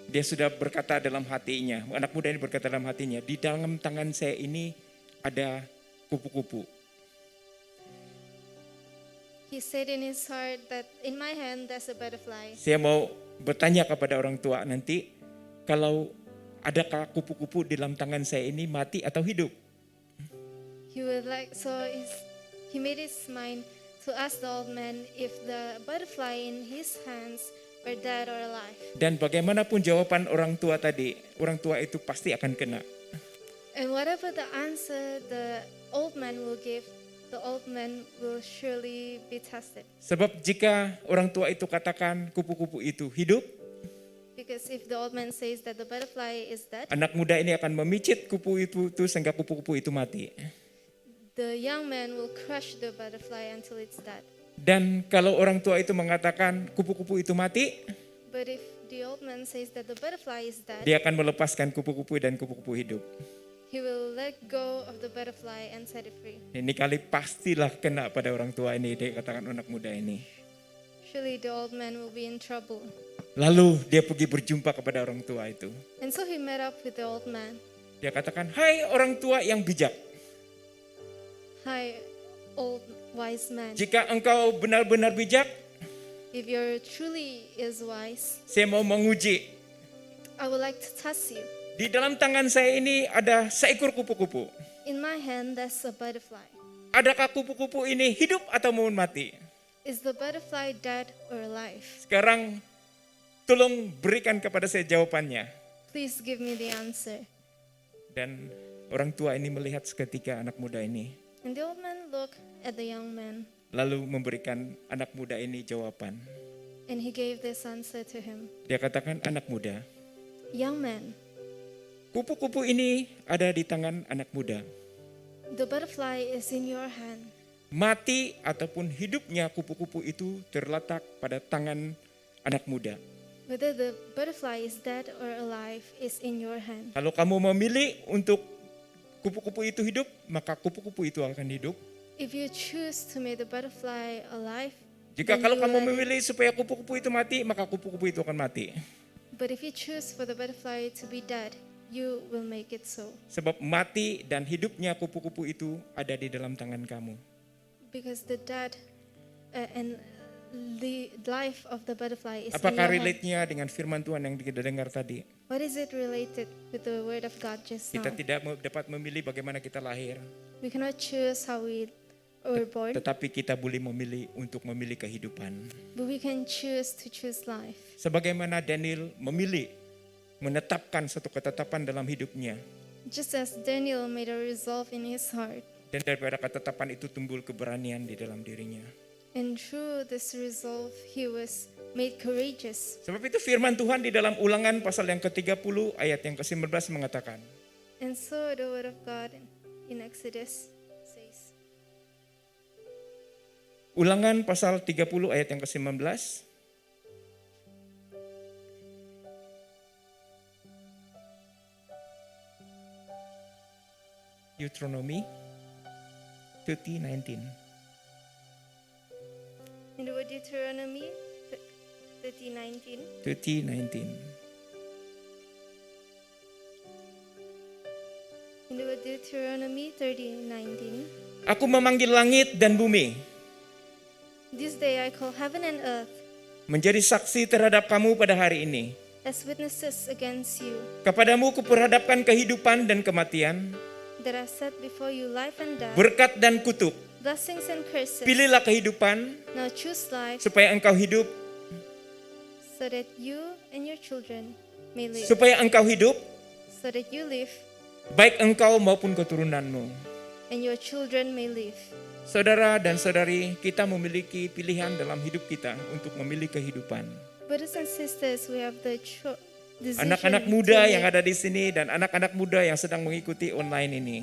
Dia sudah berkata dalam hatinya, anak muda ini berkata dalam hatinya, di dalam tangan saya ini ada kupu-kupu. He said in his heart that in my hand there's a butterfly. Saya mau bertanya kepada orang tua nanti, kalau adakah kupu-kupu di dalam tangan saya ini mati atau hidup? He made his mind to ask the old man if the butterfly in his hands were dead or alive. Dan bagaimanapun jawaban orang tua tadi, orang tua itu pasti akan kena. And whatever the answer the old man will give, the old man will surely be tested. Sebab jika orang tua itu katakan kupu-kupu itu hidup, Because if the old man says that the butterfly is dead, anak muda ini akan memicit kupu itu sehingga kupu-kupu itu mati. the young man will crush the butterfly until it's dead. Dan kalau orang tua itu mengatakan kupu-kupu itu mati, But if the old man says that the butterfly is dead, dia akan melepaskan kupu-kupu dan kupu-kupu hidup. he will let go of the butterfly and set it free. Ini kali pastilah kena pada orang tua ini, dia katakan anak muda ini. Surely the old man will be in trouble. Lalu dia pergi berjumpa kepada orang tua itu. And so he met up with the old man. Dia katakan, hai orang tua yang bijak, Hi, old wise man. jika engkau benar-benar bijak, If you're truly is wise, saya mau menguji. I would like to test you. Di dalam tangan saya ini ada seekor kupu-kupu. In my hand, there's a butterfly. Adakah kupu-kupu ini hidup atau mau mati? Is the butterfly dead or alive? Sekarang tolong berikan kepada saya jawabannya. Please give me the answer. Dan orang tua ini melihat seketika anak muda ini. And the old man looked at the young man, Lalu memberikan anak muda ini jawaban. and he gave this answer to him. Dia katakan, anak muda, Young man, kupu-kupu ini ada di tangan anak muda. the butterfly is in your hand. Mati ataupun hidupnya kupu-kupu itu terletak pada tangan anak muda. Whether the butterfly is dead or alive is in your hand. Kalau kamu memilih untuk kupu-kupu itu hidup, maka kupu-kupu itu akan hidup. If you choose to make the butterfly alive, Jika then kalau you kamu let it- memilih supaya kupu-kupu itu mati, maka kupu-kupu itu akan mati. But if you choose for the butterfly to be dead, you will make it so. Sebab mati dan hidupnya kupu-kupu itu ada di dalam tangan kamu. Because the dead and the life of the butterfly is Apakah in your hand. relate-nya dengan firman Tuhan yang kita dengar tadi? What is it related with the word of God just Kita now? tidak dapat memilih bagaimana kita lahir, We cannot choose how we were born, tetapi kita boleh memilih untuk memilih kehidupan. but we can choose to choose life. Sebagaimana Daniel memilih menetapkan satu ketetapan dalam hidupnya, Just as Daniel made a resolve in his heart, dan daripada ketetapan itu timbul keberanian di dalam dirinya. And through this resolve, he was made courageous. Sebab itu firman Tuhan di dalam Ulangan pasal yang ke-30 ayat yang ke-19 mengatakan, And so the word of God in Exodus says, Ulangan pasal 30 ayat yang ke-19, Deuteronomy 30:19. in the word Deuteronomy 30:19, 30:19. in the word Deuteronomy 30:19, Aku memanggil langit dan bumi this day I call heaven and earth menjadi saksi terhadap kamu pada hari ini. as witnesses against you, Kepadamu kuperhadapkan kehidupan dan kematian, that I set before you life and death, berkat dan kutuk. blessings and curses. Pilihlah kehidupan Now choose life supaya engkau hidup, so that you and your children may live, supaya engkau hidup, so that you live baik engkau maupun keturunanmu. and your children may live. Saudara dan saudari, kita memiliki pilihan dalam hidup kita untuk memilih kehidupan. Brothers and sisters, we have the decision Anak-anak to muda yang make. ada di sini dan anak-anak muda yang sedang mengikuti online ini,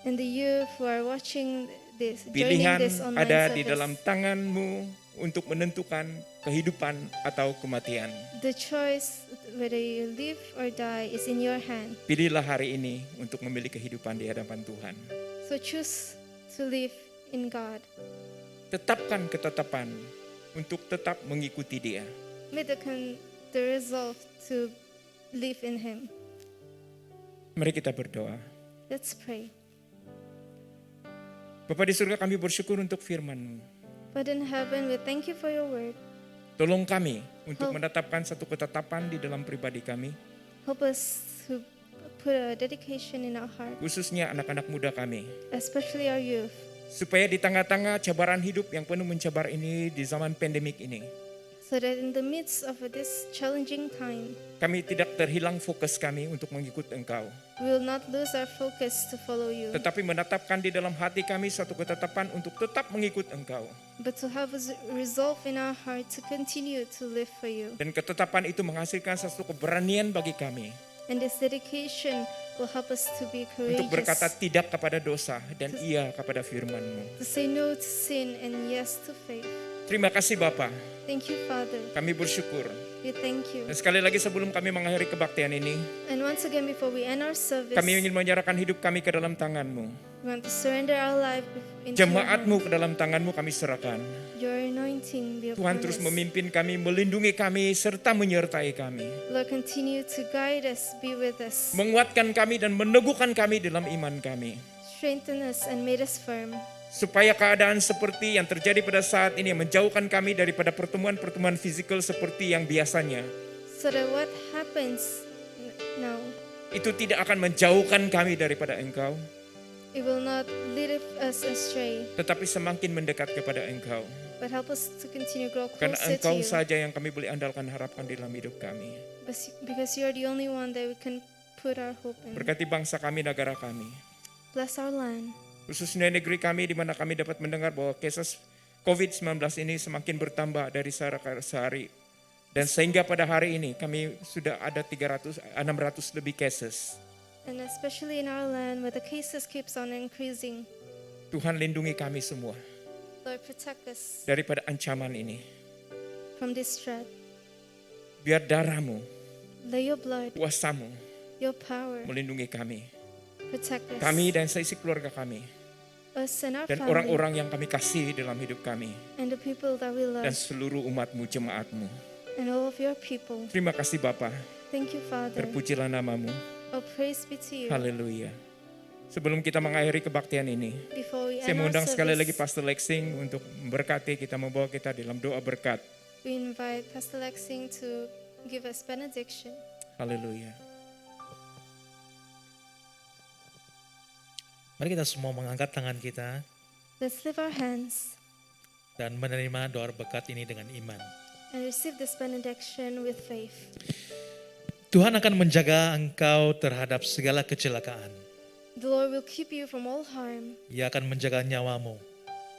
And the youth who are watching this, joining pilihan this online ada service, di dalam tanganmu untuk menentukan kehidupan atau kematian. the choice whether you live or die is in your hand. Pilihlah hari ini untuk memilih kehidupan di hadapan Tuhan. So choose to live in God. Tetapkan ketetapan untuk tetap mengikuti Dia. Make the resolve to live in Him. Mari kita berdoa. Let's pray. Bapa di surga, kami bersyukur untuk firman-Mu. But in heaven, we thank you for your word. Tolong kami untuk Help. menetapkan satu ketetapan di dalam pribadi kami, Help us to put a dedication in our heart, khususnya anak-anak muda kami, especially our youth, supaya di tengah-tengah cabaran hidup yang penuh mencabar ini di zaman pandemik ini, so that in the midst of this challenging time, kami tidak terhilang fokus kami untuk mengikut Engkau, we will not lose our focus to follow you, tetapi menetapkan di dalam hati kami suatu ketetapan untuk tetap mengikut Engkau. but to have a resolve in our heart to continue to live for you. Dan ketetapan itu menghasilkan satu keberanian bagi kami And this dedication will help us to be untuk berkata courageous, tidak kepada dosa dan iya kepada firman-Mu. to say no to sin and yes to faith. Terima kasih Bapa, Thank you, Father. kami bersyukur. We thank you. Dan sekali lagi sebelum kami mengakhiri kebaktian ini, And once again, before we end our service, kami ingin menyerahkan hidup kami ke dalam tangan-Mu. we want to surrender our life into your Jemaat-Mu hand. ke dalam tangan-Mu kami serahkan. Your anointing be Tuhan upon terus us. memimpin kami, melindungi kami, serta menyertai kami. Lord, continue to guide us, be with us, Menguatkan kami dan meneguhkan kami dalam iman kami. strengthen us, and make us firm. Supaya keadaan seperti yang terjadi pada saat ini menjauhkan kami daripada pertemuan-pertemuan fisikal seperti yang biasanya. So that what happens now, Itu tidak akan menjauhkan kami daripada Engkau, it will not lead us astray, tetapi semakin mendekat kepada Engkau. but help us to continue to grow Karena closer to Engkau you. saja yang kami boleh andalkan, harapkan dalam hidup kami. Because you're the only one that we can put our hope in. Berkati bangsa kami, negara kami. Bless our land. Khususnya negeri kami di mana kami dapat mendengar bahwa kasus COVID-19 ini semakin bertambah dari sehari ke sehari. Dan sehingga pada hari ini kami sudah ada 600 lebih cases. And especially in our land where the cases keeps on increasing. Tuhan lindungi kami semua Lord, protect us daripada ancaman ini. from this threat. Biar darah-Mu, Let your blood, kuasa-Mu your power, melindungi kami. protect us. Kami dan seisi keluarga kami. Us and our Dan family. orang-orang yang kami kasih dalam hidup kami. And the people that we love. Dan seluruh umat-Mu, jemaat-Mu. And all of your people. Terima kasih Bapa. Thank you, Father. Terpujilah nama-Mu. Oh, praise be to you. Haleluya. Sebelum kita mengakhiri kebaktian ini, Before we saya end our mengundang sekali lagi service, Pastor Lexing untuk memberkati kita, membawa kita dalam doa berkat. we invite Pastor Lexing to give us benediction. Haleluya. Mari kita semua mengangkat tangan kita Let's lift our hands dan menerima doa berkat ini dengan iman. and receive this benediction with faith. Tuhan akan menjaga engkau terhadap segala kecelakaan. The Lord will keep you from all harm. Ia akan menjaga nyawamu.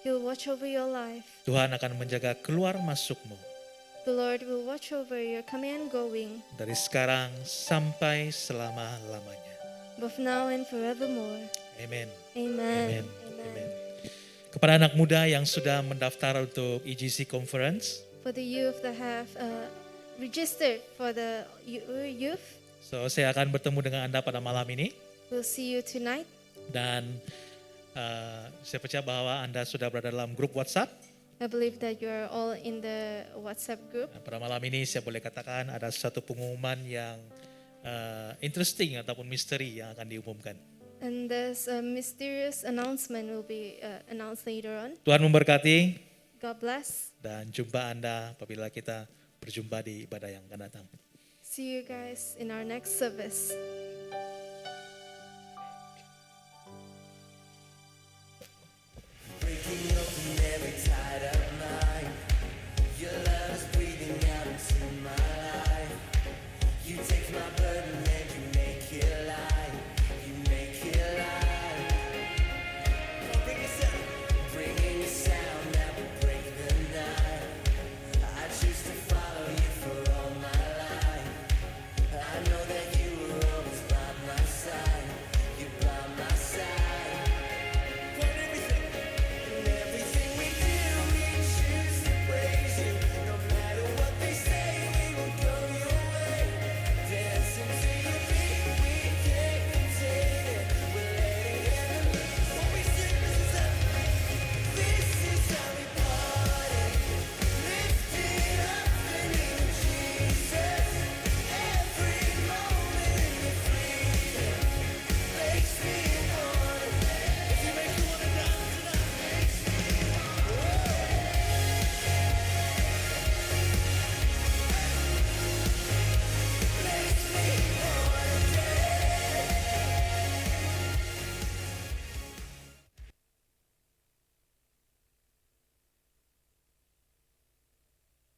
He'll watch over your life. Tuhan akan menjaga keluar masukmu The Lord will watch over your coming and going, dari sekarang sampai selama-lamanya. both now and forevermore. Amin. Amen. Amin. Amin. Kepada anak muda yang sudah mendaftar untuk EGC Conference, For the youth that have registered for the youth, so saya akan bertemu dengan Anda pada malam ini we'll see you tonight. dan saya percaya bahwa Anda sudah berada dalam grup WhatsApp. I believe that you are all in the WhatsApp group. Dan pada malam ini saya boleh katakan ada satu pengumuman yang interesting ataupun misteri yang akan diumumkan. And there's a mysterious announcement will be announced later on. Tuhan memberkati God bless. dan jumpa Anda apabila kita berjumpa di ibadah yang akan datang. See you guys in our next service.